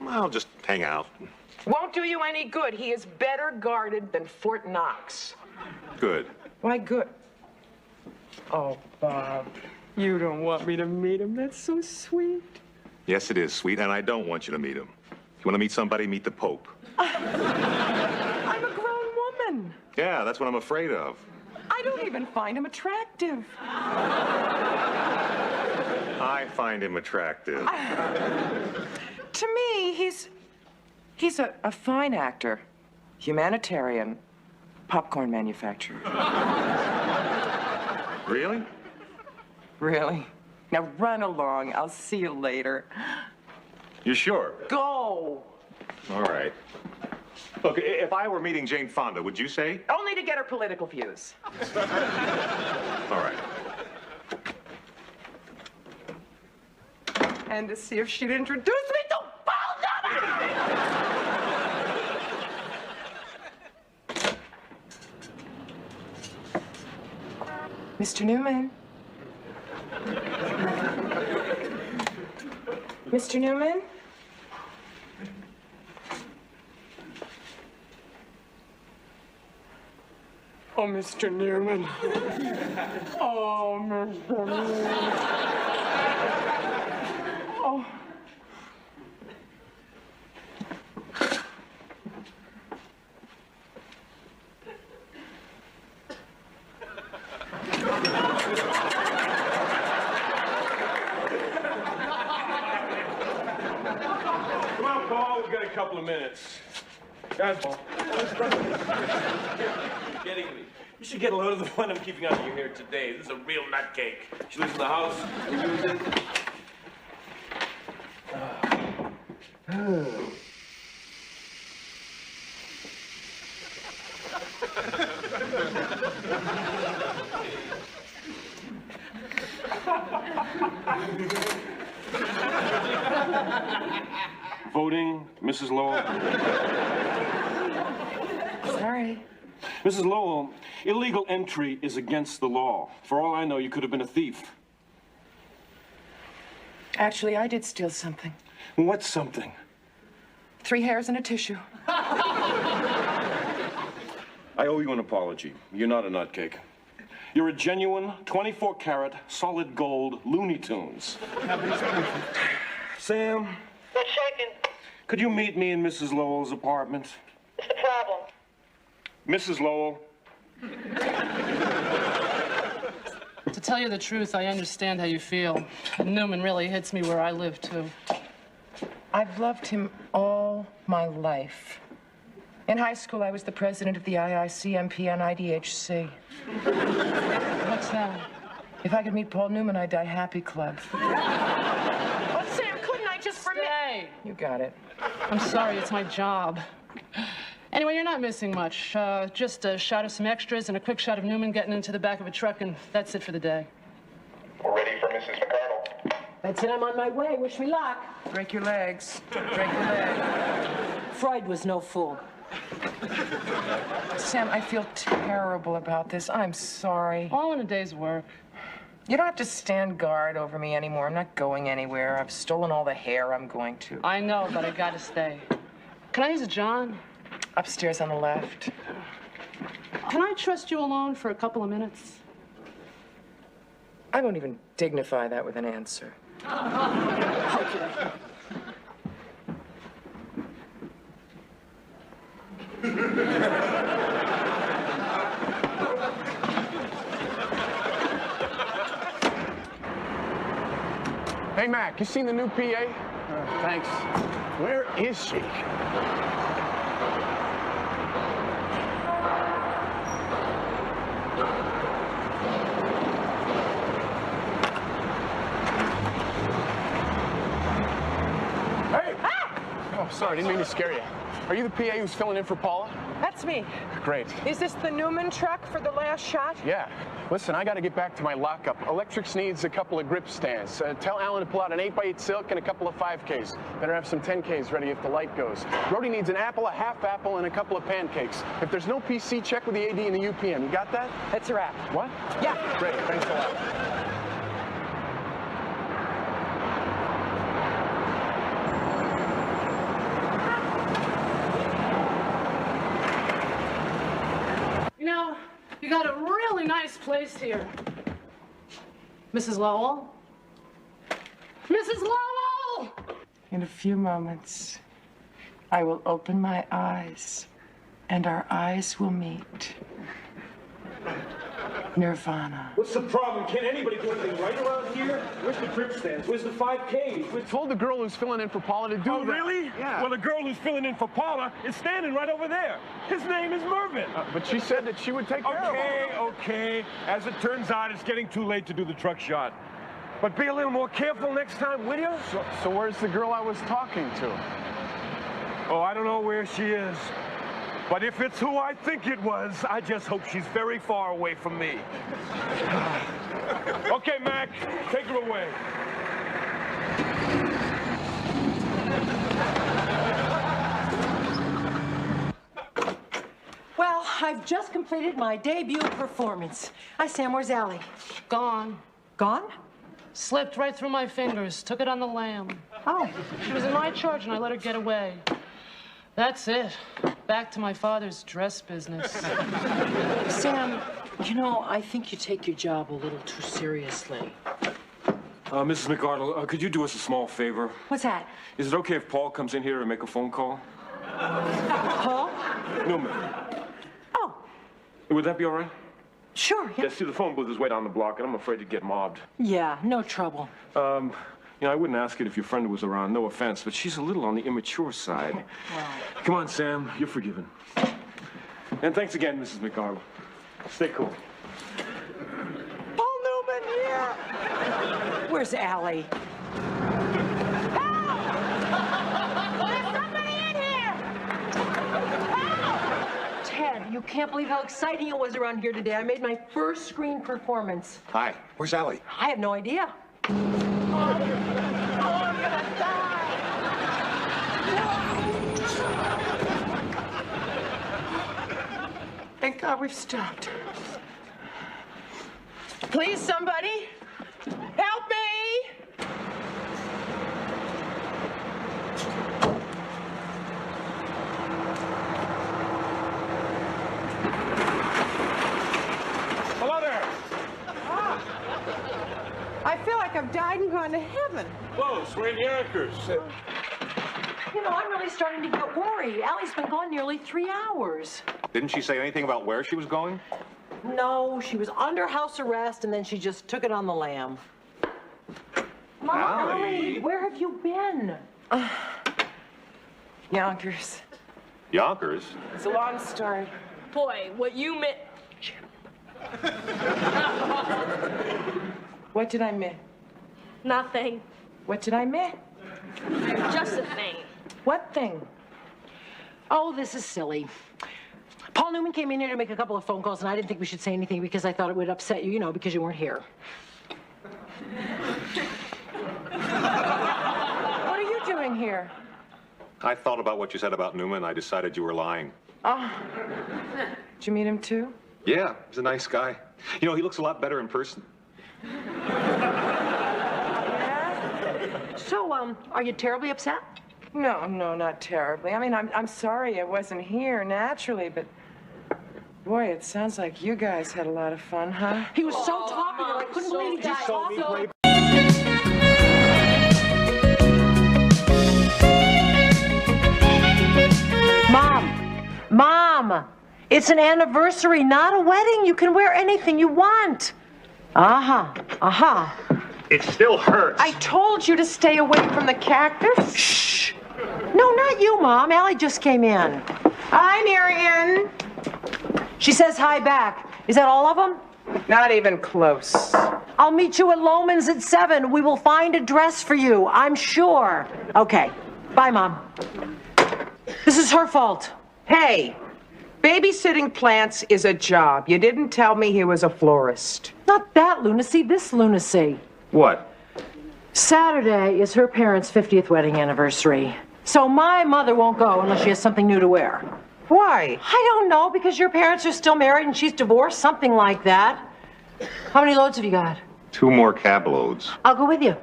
S6: I'll just hang out.
S2: Won't do you any good. He is better guarded than Fort Knox.
S6: Good.
S2: Why good? Oh, Bob, you don't want me to meet him. That's so sweet.
S6: Yes, it is sweet, and I don't want you to meet him. If you want to meet somebody, meet the Pope.
S2: I'm a grown woman.
S6: Yeah, that's what I'm afraid of.
S2: I don't even find him attractive.
S6: I find him attractive.
S2: To me, he's a fine actor, humanitarian, popcorn manufacturer.
S6: Really?
S2: Really? Now run along. I'll see you later.
S6: You sure?
S2: Go!
S6: All right. Look, if I were meeting Jane Fonda, would you say?
S2: Only to get her political views.
S6: All right.
S2: And to see if she'd introduce me to Paul Newman! Mr. Newman? Mr. Newman? Oh, Mr. Newman. Oh, Mr. Newman. Oh.
S17: Come on, Paul, we've got a couple of minutes. Guys, Paul.
S18: Kidding me. You should get a load of the one I'm keeping out of your hair today. This is a real nutcake. She lives in the house.
S17: Voting, Mrs. Lowell.
S2: Sorry.
S17: Mrs. Lowell, illegal entry is against the law. For all I know, you could have been a thief.
S2: Actually, I did steal something.
S17: What's something?
S2: 3 hairs and a tissue.
S17: I owe you an apology. You're not a nutcake. You're a genuine 24-karat solid gold Looney Tunes. Sam?
S19: What's shaking?
S17: Could you meet me in Mrs. Lowell's apartment?
S19: What's the problem?
S17: Mrs. Lowell?
S20: To tell you the truth, I understand how you feel. Newman really hits me where I live, too.
S2: I've loved him all my life. In high school, I was the president of the IICMP and IDHC.
S20: What's that?
S2: If I could meet Paul Newman, I'd die happy club. Oh, Sam, couldn't I just for
S20: Stay.
S2: You got it.
S20: I'm sorry, it's my job. Anyway, you're not missing much. Just a shot of some extras and a quick shot of Newman getting into the back of a truck, and that's it for the day.
S19: We're ready for Mrs. McCardle.
S1: That's it, I'm on my way. Wish me luck.
S2: Break your legs. Break your leg.
S1: Freud was no fool.
S2: Sam, I feel terrible about this. I'm sorry.
S20: All in a day's work.
S2: You don't have to stand guard over me anymore. I'm not going anywhere. I've stolen all the hair I'm going to.
S20: I know, but I gotta stay. Can I use a John?
S2: Upstairs on the left.
S20: Can I trust you alone for a couple of minutes?
S2: I won't even dignify that with an answer.
S20: Okay.
S21: Hey, Mac, you seen the new PA? Thanks. Where is she? Hey! Oh, sorry, didn't mean to scare you. Are you the PA who's filling in for Paula?
S2: That's me.
S21: Great.
S2: Is this the Newman truck for the last shot?
S21: Yeah. Listen, I got to get back to my lockup. Electrics needs a couple of grip stands. Tell Alan to pull out an 8x8 silk and a couple of 5Ks. Better have some 10Ks ready if the light goes. Brody needs an apple, a half apple, and a couple of pancakes. If there's no PC, check with the AD and the UPM. You got that?
S2: That's a wrap.
S21: What?
S2: Yeah.
S21: Great. Thanks a lot.
S20: You know, you got a really nice place here. Mrs. Lowell? Mrs. Lowell!
S1: In a few moments, I will open my eyes, and our eyes will meet. Nirvana.
S18: What's the problem? Can't anybody do anything right around here? Where's the grip stands? Where's the 5Ks?
S21: We told the girl who's filling in for Paula to do that.
S18: Oh, really?
S21: Yeah.
S18: Well, the girl who's filling in for Paula is standing right over there. His name is Mervyn.
S21: But she said that she would take care of him.
S18: Okay. As it turns out, it's getting too late to do the truck shot. But be a little more careful next time, will you?
S21: So where's the girl I was talking to?
S18: Oh, I don't know where she is. But if it's who I think it was, I just hope she's very far away from me. Okay, Mac, take her away.
S1: Well, I've just completed my debut performance. Hi, Sam. Where's Allie?
S20: Gone.
S1: Gone?
S20: Slipped right through my fingers. Took it on the lam.
S1: Oh.
S20: She was in my charge and I let her get away. That's it. Back to my father's dress business.
S1: Sam, you know, I think you take your job a little too seriously.
S17: Mrs. McArdle, could you do us a small favor?
S1: What's that?
S17: Is it okay if Paul comes in here and make a phone call?
S1: Paul?
S17: Newman.
S1: Oh.
S17: Would that be all right?
S1: Sure, yeah.
S17: Yeah, see, the phone booth is way down the block, and I'm afraid to get mobbed.
S1: Yeah, no trouble.
S17: You know, I wouldn't ask it if your friend was around, no offense, but she's a little on the immature side.
S1: Well.
S17: Come on, Sam, you're forgiven. And thanks again, Mrs. McArdle. Stay cool.
S1: Paul Newman here! Where's Allie?
S19: Help! There's somebody in here! Help!
S1: Ted, you can't believe how exciting it was around here today. I made my first screen performance.
S3: Hi, where's Allie?
S1: I have no idea. Thank God we've stopped.
S2: Please, somebody, help me!
S18: Hello there.
S2: I feel like I've died and gone to heaven.
S18: Whoa, swing Yonkers.
S1: You know, I'm really starting to get worried. Allie's been gone nearly 3 hours.
S6: Didn't she say anything about where she was going?
S1: No, she was under house arrest, and then she just took it on the lam. Mama,
S6: Allie.
S1: where have you been?
S2: Yonkers.
S6: Yonkers?
S2: It's a long story.
S4: Boy, what you meant.
S2: What did I miss?
S4: Nothing.
S2: What did I miss?
S4: Just a thing.
S1: What thing? Oh, this is silly. Paul Newman came in here to make a couple of phone calls, and I didn't think we should say anything because I thought it would upset you, you know, because you weren't here.
S2: What are you doing here?
S6: I thought about what you said about Newman. I decided you were lying.
S2: Oh. Did you meet him too?
S6: Yeah, he's a nice guy. You know, he looks a lot better in person.
S1: So, are you terribly upset?
S2: No, not terribly. I mean, I'm sorry I wasn't here naturally, but boy, it sounds like you guys had a lot of fun, huh?
S1: He was so talkative, I couldn't believe he just talked so. Mom, it's an anniversary, not a wedding. You can wear anything you want.
S6: It still hurts.
S2: I told you to stay away from the cactus.
S1: Shh. No, not you, Mom. Allie just came in.
S2: Hi, Marion.
S1: She says hi back. Is that all of them?
S2: Not even close.
S1: I'll meet you at Loman's at 7. We will find a dress for you, I'm sure. Okay. Bye, Mom. This is her fault.
S2: Hey, babysitting plants is a job. You didn't tell me he was a florist.
S1: Not that lunacy, this lunacy.
S6: What?
S1: Saturday is her parents' 50th wedding anniversary. So my mother won't go unless she has something new to wear.
S2: Why?
S1: I don't know, because your parents are still married and she's divorced, something like that. How many loads have you got?
S6: 2 more cab loads.
S1: I'll go with you.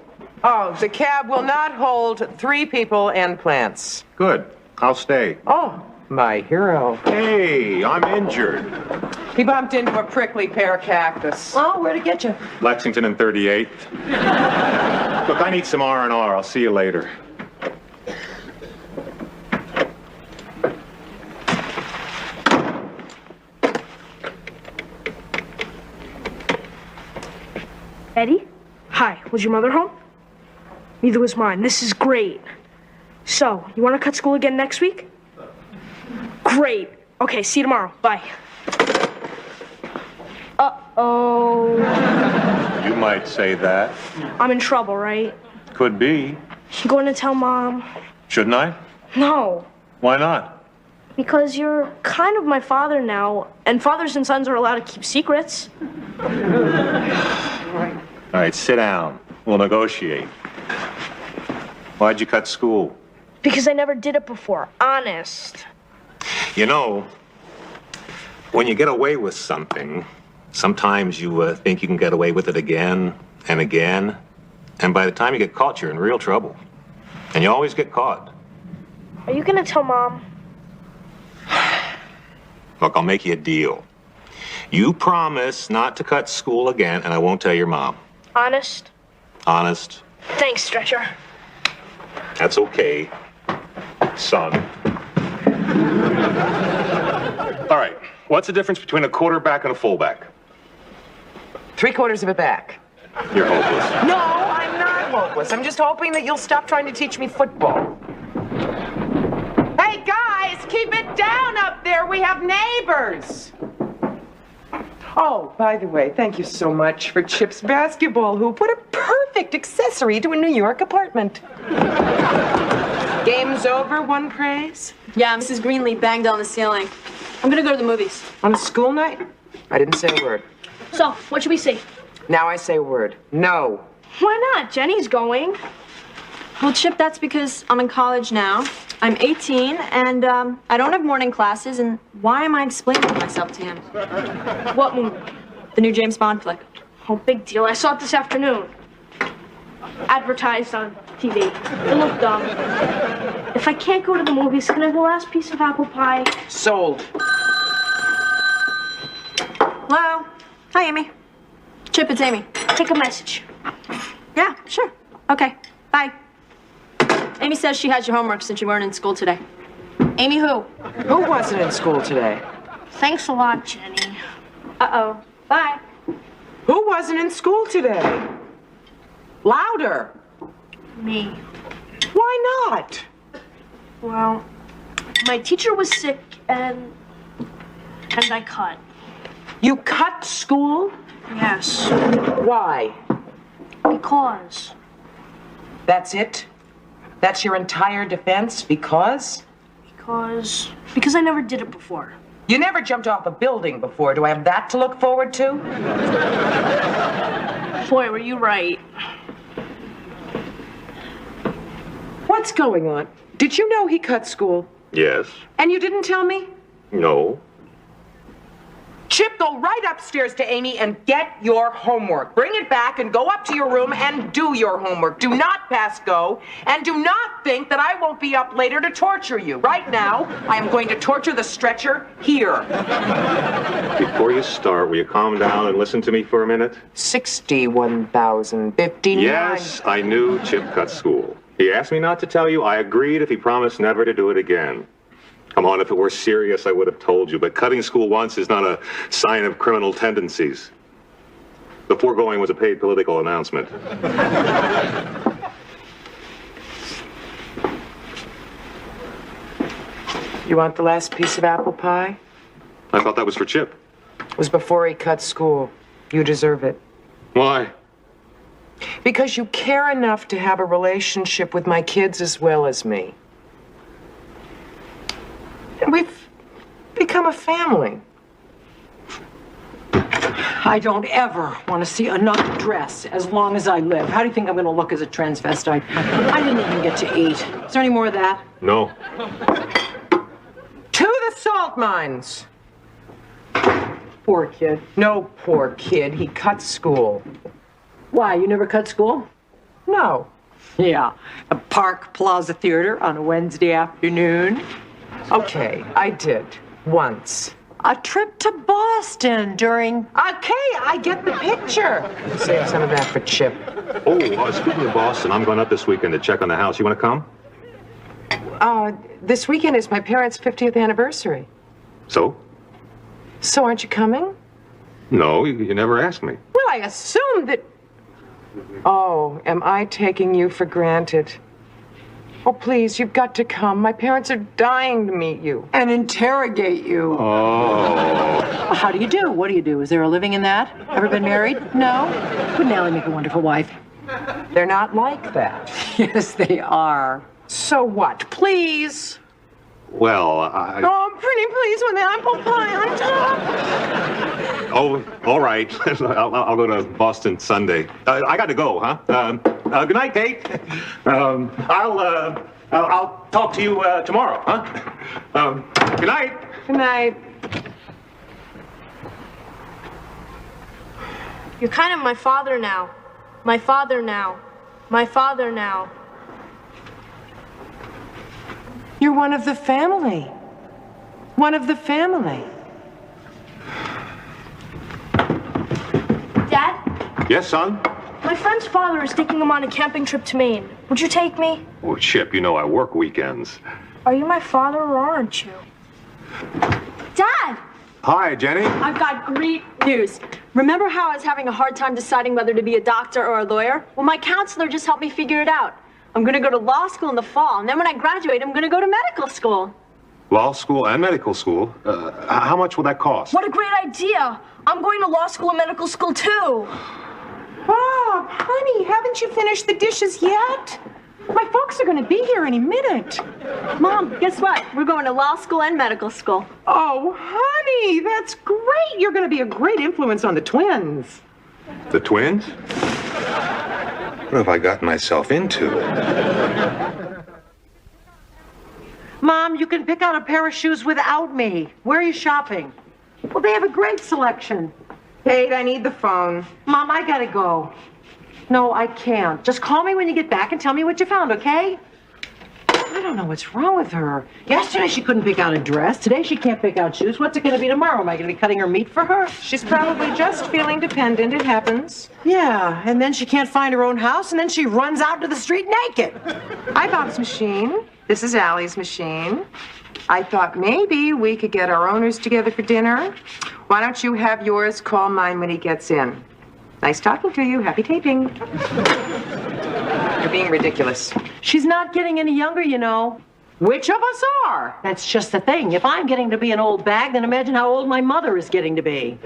S2: Oh, the cab will not hold 3 people and plants.
S6: Good. I'll stay.
S2: Oh, my hero.
S6: Hey, I'm injured.
S2: He bumped into a prickly pear cactus.
S1: Oh, where'd it get you?
S6: Lexington and 38th. Look, I need some R&R. I'll see you later.
S16: Eddie? Hi, was your mother home? Neither was mine. This is great. So, you want to cut school again next week? Great. Okay, see you tomorrow. Bye. Uh-oh.
S6: You might say that.
S16: I'm in trouble, right?
S6: Could be.
S16: You going to tell Mom?
S6: Shouldn't I?
S16: No,
S6: Why not?
S16: because you're kind of my father now, and fathers and sons are allowed to keep secrets.
S6: All right, sit down. We'll negotiate. Why'd you cut school?
S16: Because I never did it before, honest.
S6: You know, when you get away with something, sometimes you think you can get away with it again and again. And by the time you get caught, you're in real trouble. And you always get caught.
S16: Are you gonna tell Mom?
S6: Look, I'll make you a deal. You promise not to cut school again, and I won't tell your mom.
S16: Honest?
S6: Honest?
S16: Thanks, Stretcher.
S6: That's okay, son. All right, what's the difference between a quarterback and a fullback?
S2: 3/4 of it back.
S6: You're hopeless.
S2: No, I'm not hopeless. I'm just hoping that you'll stop trying to teach me football. Hey, guys, keep it down up there. We have neighbors. Oh, by the way, thank you so much for Chip's basketball hoop. What a perfect accessory to a New York apartment. Game's over, one praise?
S4: Yeah, Mrs. Greenleaf banged on the ceiling. I'm gonna go to the movies.
S2: On a school night? I didn't say a word.
S16: So, what should we see?
S2: Now I say a word. No.
S16: Why not? Jenny's going.
S4: Well, Chip, that's because I'm in college now. I'm 18, and I don't have morning classes, and why am I explaining myself to him?
S16: What movie?
S4: The new James Bond flick.
S16: Oh, big deal. I saw it this afternoon. Advertised on TV. It looked dumb. If I can't go to the movies, can I have the last piece of apple pie?
S2: Sold.
S4: Hello? Hi, Amy. Chip, it's Amy.
S16: Take a message.
S4: Yeah, sure. Okay, bye. Amy says she has your homework since you weren't in school today. Amy who?
S2: Who wasn't in school today?
S16: Thanks a lot, Jenny.
S4: Uh-oh. Bye.
S2: Who wasn't in school today? Louder.
S16: Me.
S2: Why not?
S16: Well, my teacher was sick and I cut.
S2: You cut school?
S16: Yes.
S2: Why?
S16: Because.
S2: That's it? That's your entire defense? Because?
S16: Because I never did it before.
S2: You never jumped off a building before. Do I have that to look forward to?
S16: Boy, were you right.
S2: What's going on? Did you know he cut school?
S6: Yes.
S2: And you didn't tell me?
S6: No.
S2: Chip, go right upstairs to Amy and get your homework. Bring it back and go up to your room and do your homework. Do not pass go, and do not think that I won't be up later to torture you. Right now, I am going to torture the stretcher here.
S6: Before you start, will you calm down and listen to me for a minute?
S2: 61,059.
S6: Yes, I knew Chip cut school. He asked me not to tell you. I agreed if he promised never to do it again. Come on, if it were serious, I would have told you. But cutting school once is not a sign of criminal tendencies. The foregoing was a paid political announcement.
S2: You want the last piece of apple pie?
S6: I thought that was for Chip.
S2: It was before he cut school. You deserve it.
S6: Why?
S2: Because you care enough to have a relationship with my kids as well as me. And we've become a family.
S1: I don't ever want to see another dress as long as I live. How do you think I'm going to look as a transvestite? I didn't even get to eat. Is there any more of that?
S6: No.
S2: To the salt mines.
S1: Poor kid.
S2: No poor kid. He cut school.
S1: Why, you never cut school?
S2: No.
S1: Yeah. The Park Plaza Theater on a Wednesday afternoon.
S2: Okay, I did. Once.
S1: A trip to Boston during...
S2: Okay, I get the picture. Save some of that for Chip.
S6: Oh, speaking of Boston, I'm going up this weekend to check on the house. You want to come?
S2: This weekend is my parents' 50th anniversary.
S6: So?
S2: So aren't you coming?
S6: No, you never asked me.
S2: Well, I assumed that... Oh, am I taking you for granted? Oh, please, you've got to come. My parents are dying to meet you.
S1: And interrogate you.
S6: Oh.
S1: Well, how do you do? What do you do? Is there a living in that? Ever been married? No? Wouldn't Allie make a wonderful wife?
S2: They're not like that.
S1: Yes, they are.
S2: So what? Please?
S6: Well,
S2: Oh, pretty please with the apple pie on top.
S6: Oh, all right. I'll go to Boston Sunday. I got to go, huh? Good night, Kate. I'll talk to you tomorrow, huh? Good night.
S2: Good night.
S4: You're kind of my father now. My father now. My father now.
S2: You're one of the family. One of the family.
S4: Dad,
S6: Yes, son?
S4: my friend's father is taking him on a camping trip to Maine. Would you take me?
S6: Well, Chip, you know I work weekends.
S4: Are you my father or aren't you? Dad!
S6: Hi, Jenny.
S4: I've got great news. Remember how I was having a hard time deciding whether to be a doctor or a lawyer? Well, my counselor just helped me figure it out. I'm going to go to law school in the fall, and then when I graduate, I'm going to go to medical school.
S6: Law school and medical school. How much will that cost?
S4: What a great idea! I'm going to law school and medical school, too.
S2: Bob, honey, haven't you finished the dishes yet? My folks are going to be here any minute.
S4: Mom, guess what? We're going to law school and medical school.
S2: Oh, honey, that's great. You're going to be a great influence on the twins.
S6: The twins? What have I gotten myself into?
S1: Mom, you can pick out a pair of shoes without me. Where are you shopping? Well, they have a great selection.
S2: Kate, I need the phone.
S1: Mom, I gotta go. No, I can't. Just call me when you get back and tell me what you found, okay? I don't know what's wrong with her. Yesterday she couldn't pick out a dress. Today she can't pick out shoes. What's it gonna be tomorrow? Am I gonna be cutting her meat for her?
S2: She's probably just feeling dependent. It happens.
S1: Yeah, and then she can't find her own house, and then she runs out to the street naked.
S2: Hi, Bob's machine. This is Allie's machine. I thought maybe we could get our owners together for dinner. Why don't you have yours call mine when he gets in? Nice talking to you. Happy taping. You're being ridiculous.
S1: She's not getting any younger, you know.
S2: Which of us are?
S1: That's just the thing. If I'm getting to be an old bag, then imagine how old my mother is getting to be.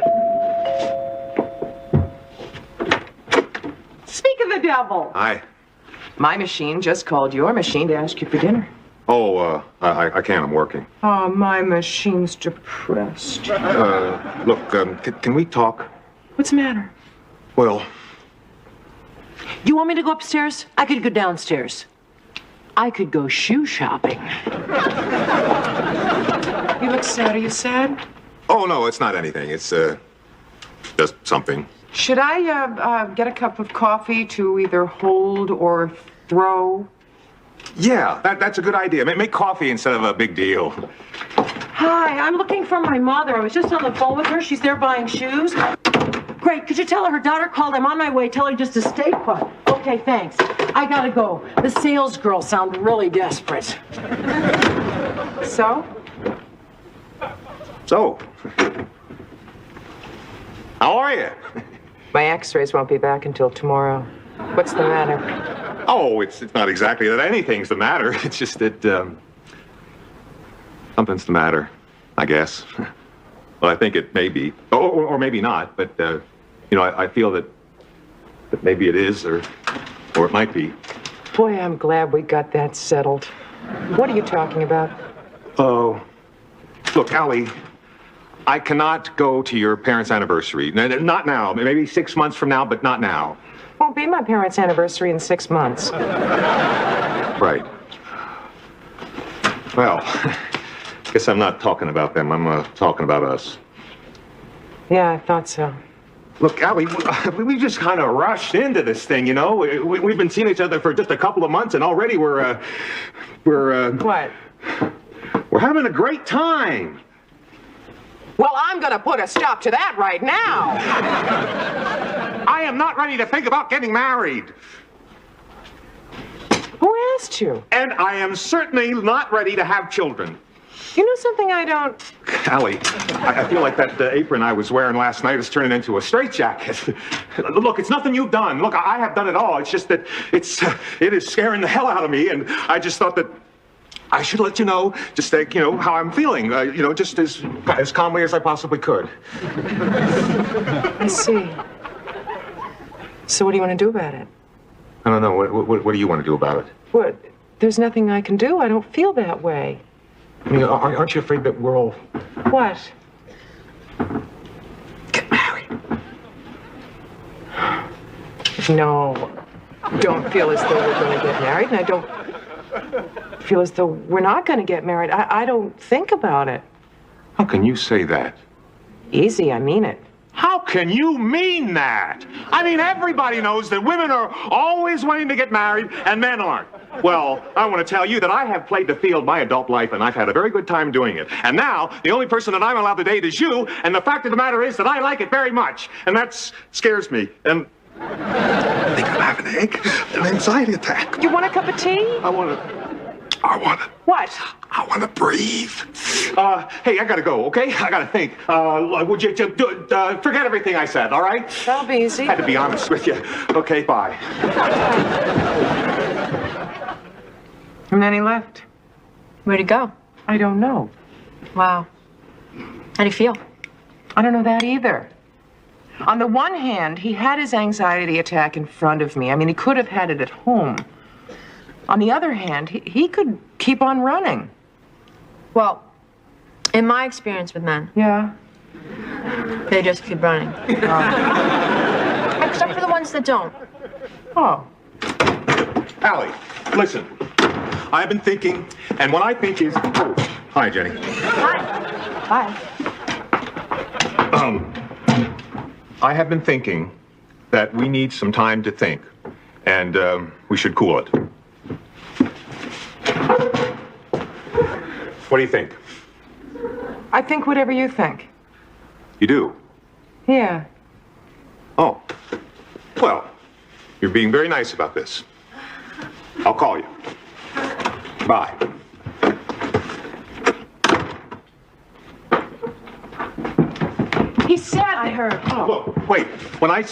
S2: Speak of the devil.
S6: Hi.
S2: My machine just called your machine to ask you for dinner.
S6: Oh, I can't. I'm working.
S2: Oh, my machine's depressed.
S6: Look, can we talk?
S2: What's the matter?
S6: Well,
S1: You want me to go upstairs? I could go downstairs. I could go shoe shopping.
S2: You look sad. Are you sad?
S6: oh, no, it's not anything. It's, just something.
S2: Should I get a cup of coffee to either hold or throw?
S6: Yeah, that's a good idea. Make coffee instead of a big deal.
S1: Hi, I'm looking for my mother. I was just on the phone with her. She's there buying shoes. Great. Could you tell her daughter called? I'm on my way. Tell her just to stay put. Okay, thanks. I gotta go. The sales girls sound really desperate.
S2: So?
S6: So, how are you?
S2: My x-rays won't be back until tomorrow. What's the matter?
S6: Oh, it's not exactly that anything's the matter. It's just that, something's the matter, I guess. Well, I think it may be. Or maybe not, but, you know, I feel that maybe it is, or it might be.
S2: Boy, I'm glad we got that settled. What are you talking about?
S6: Oh, look, Allie, I cannot go to your parents' anniversary. Not now. Maybe 6 months from now, but not now.
S2: Won't be my parents' anniversary in 6 months.
S6: Right. Well, guess I'm not talking about them. I'm talking about us.
S2: Yeah, I thought so.
S6: Look, Allie, we just kind of rushed into this thing, you know? We've been seeing each other for just a couple of months, and already we're
S2: What?
S6: We're having a great time.
S2: Well, I'm gonna put a stop to that right now.
S6: I am not ready to think about getting married.
S2: Who asked you?
S6: And I am certainly not ready to have children.
S2: You know something I don't...
S6: Allie, I feel like that apron I was wearing last night is turning into a straitjacket. Look, it's nothing you've done. Look, I have done it all. It's just that it is scaring the hell out of me, and I just thought that I should let you know, just like, you know, how I'm feeling, you know, just as calmly as I possibly could.
S2: I see. So what do you want to do about it?
S6: I don't know. What do you want to do about it?
S2: What? There's nothing I can do. I don't feel that way.
S6: I mean, aren't you afraid that we're all...
S2: What?
S6: Get married.
S2: No. I don't feel as though we're going to get married, and I don't feel as though we're not going to get married. I don't think about it.
S6: How can you say that?
S2: Easy, I mean it.
S6: How can you mean that? I mean, everybody knows that women are always wanting to get married and men aren't. Well, I want to tell you that I have played the field my adult life, and I've had a very good time doing it. And now, the only person that I'm allowed to date is you, and the fact of the matter is that I like it very much. And that scares me. And I think I'm having an anxiety attack.
S2: You want a cup of tea?
S6: I want to...
S2: What?
S6: I want to breathe. Hey, I gotta go, okay? I gotta think. Would you forget everything I said, all right?
S2: That'll be easy.
S6: I had to be honest with you. Okay, bye.
S2: And then he left.
S4: Where'd he go?
S2: I don't know.
S4: Wow. How do you feel?
S2: I don't know that either. On the one hand, he had his anxiety attack in front of me. I mean, he could have had it at home. On the other hand, he could keep on running.
S4: Well, in my experience with men,
S2: yeah,
S4: they just keep running. Except for the ones that don't.
S2: Oh.
S6: Allie, listen. I've been thinking, and what I think is... Oh, hi, Jenny.
S4: Hi.
S6: I have been thinking that we need some time to think, and we should cool it. What do you think?
S2: I think whatever you think.
S6: You do?
S2: Yeah.
S6: Oh. Well, you're being very nice about this. I'll call you. Bye.
S2: He said... I heard.
S6: Oh. Look, wait. When I...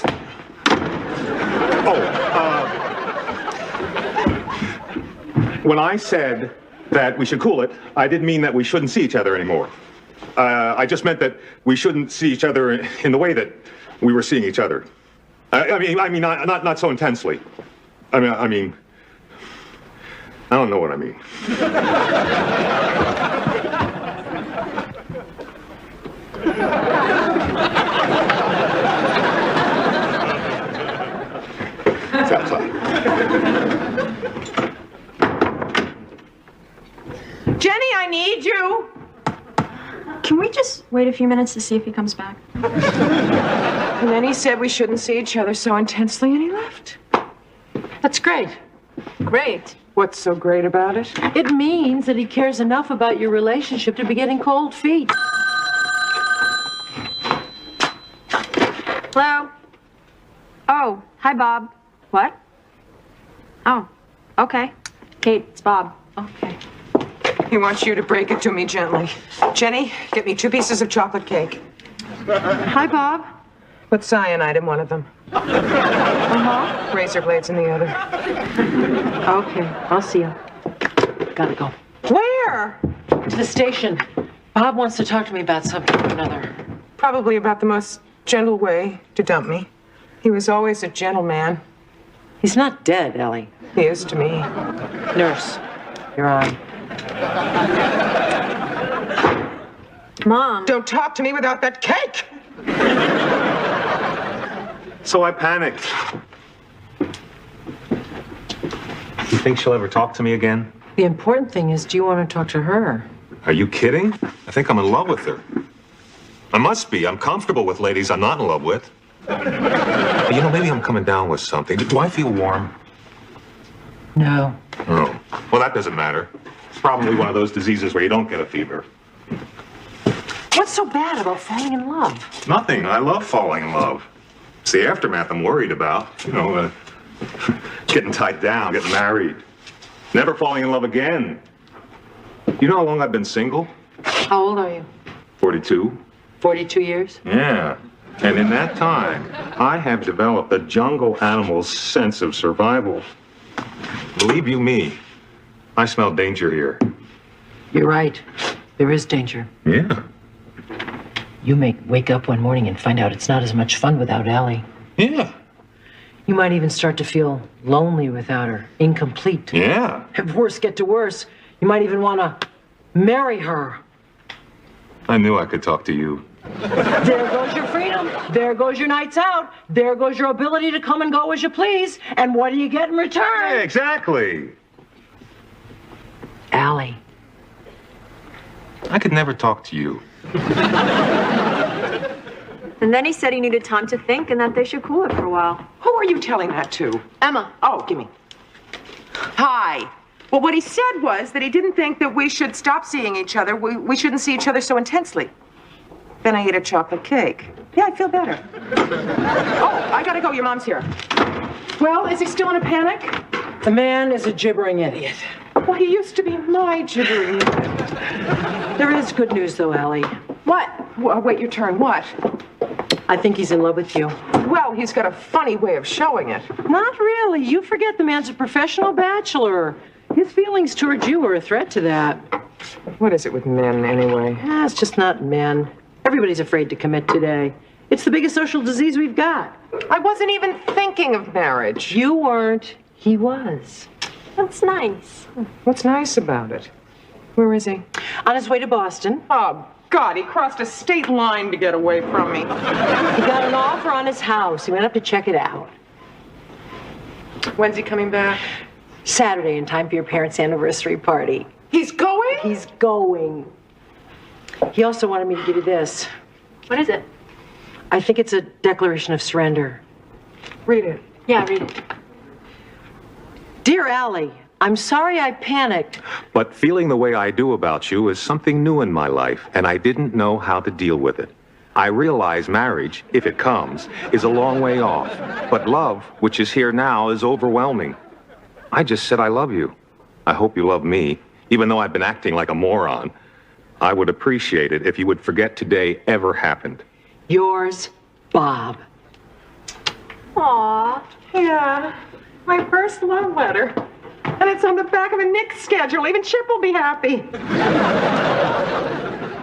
S6: When I said that we should cool it, I didn't mean that we shouldn't see each other anymore. I just meant that we shouldn't see each other in the way that we were seeing each other. I mean, not so intensely. I mean, I don't know what I mean. It's outside.
S2: Jenny, I need you.
S4: Can we just wait a few minutes to see if he comes back?
S2: And then he said we shouldn't see each other so intensely, and he left. That's great.
S4: Great.
S2: What's so great about it? It means that he cares enough about your relationship to be getting cold feet.
S4: Hello? Oh, hi, Bob. What? Oh, okay. Kate, it's Bob.
S2: Okay. He wants you to break it to me gently. Jenny, get me 2 pieces of chocolate cake.
S16: Hi, Bob.
S2: With cyanide in one of them. Uh-huh. Razor blades in the other.
S1: Okay, I'll see you. Gotta go.
S2: Where?
S1: To the station. Bob wants to talk to me about something or another.
S2: Probably about the most gentle way to dump me. He was always a gentleman.
S1: He's not dead, Ellie.
S2: He is to me.
S1: Nurse, you're on.
S4: Mom.
S2: Don't talk to me without that cake!
S6: So I panicked. You think she'll ever talk to me again?
S1: The important thing is, do you want to talk to her?
S6: Are you kidding? I think I'm in love with her. I must be. I'm comfortable with ladies I'm not in love with. But, you know, maybe I'm coming down with something. Do I feel warm?
S1: No.
S6: Oh. Well, that doesn't matter. It's probably one of those diseases where you don't get a fever.
S1: What's so bad about falling in love?
S6: Nothing. I love falling in love. It's the aftermath I'm worried about. You know, getting tied down, getting married. Never falling in love again. You know how long I've been single?
S1: How old are you?
S6: 42.
S1: 42 years?
S6: Yeah. And in that time, I have developed a jungle animal's sense of survival. Believe you me, I smell danger here.
S1: You're right. There is danger.
S6: Yeah.
S1: You may wake up one morning and find out it's not as much fun without Allie.
S6: Yeah.
S1: You might even start to feel lonely without her, incomplete.
S6: Yeah.
S1: If worse get to worse, you might even want to marry her.
S6: I knew I could talk to you.
S1: There goes your freedom. There goes your nights out. There goes your ability to come and go as you please. And what do you get in return?
S6: Yeah, exactly.
S1: Allie.
S6: I could never talk to you.
S4: And then he said he needed time to think and that they should cool it for a while.
S2: Who are you telling that to?
S4: Emma.
S2: Oh, give me. Hi. Well, what he said was that he didn't think that we should stop seeing each other. We shouldn't see each other so intensely. Then I ate a chocolate cake. Yeah, I feel better. Oh, I gotta go. Your mom's here. Well, is he still in a panic?
S1: The man is a gibbering idiot.
S2: Well, he used to be my gibbering idiot.
S1: There is good news, though, Allie.
S2: What? Well, wait your turn. What?
S1: I think he's in love with you.
S2: Well, he's got a funny way of showing it.
S1: Not really. You forget the man's a professional bachelor. His feelings towards you are a threat to that.
S2: What is it with men, anyway?
S1: It's just not men. Everybody's afraid to commit today. It's the biggest social disease we've got.
S2: I wasn't even thinking of marriage.
S1: You weren't. He was.
S4: That's nice.
S2: What's nice about it? Where is he?
S1: On his way to Boston.
S2: Oh, God, he crossed a state line to get away from me.
S1: He got an offer on his house. He went up to check it out.
S2: When's he coming back?
S1: Saturday, in time for your parents' anniversary party.
S2: He's going?
S1: He's going. He also wanted me to give you this.
S4: What is it?
S1: I think it's a declaration of surrender.
S2: Read it.
S4: Yeah, read it.
S1: Dear Allie, I'm sorry I panicked.
S6: But feeling the way I do about you is something new in my life, and I didn't know how to deal with it. I realize marriage, if it comes, is a long way off. But love, which is here now, is overwhelming. I just said I love you. I hope you love me, even though I've been acting like a moron. I would appreciate it if you would forget today ever happened.
S1: Yours, Bob.
S2: Aw, yeah. My first love letter. And it's on the back of a Nick schedule. Even Chip will be happy.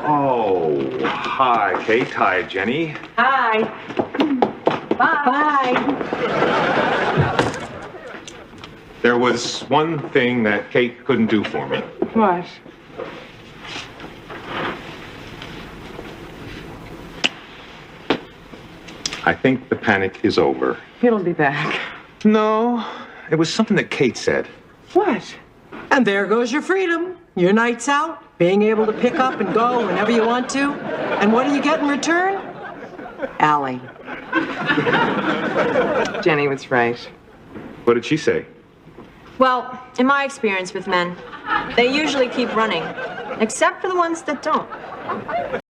S6: Oh, hi, Kate. Hi, Jenny.
S1: Hi. Bye.
S6: There was one thing that Kate couldn't do for me.
S2: What?
S6: I think the panic is over.
S2: He'll be back.
S6: No, it was something that Kate said.
S2: What?
S1: And there goes your freedom. Your nights out, being able to pick up and go whenever you want to. And what do you get in return? Allie.
S2: Jenny was right.
S6: What did she say?
S4: Well, in my experience with men, they usually keep running, except for the ones that don't.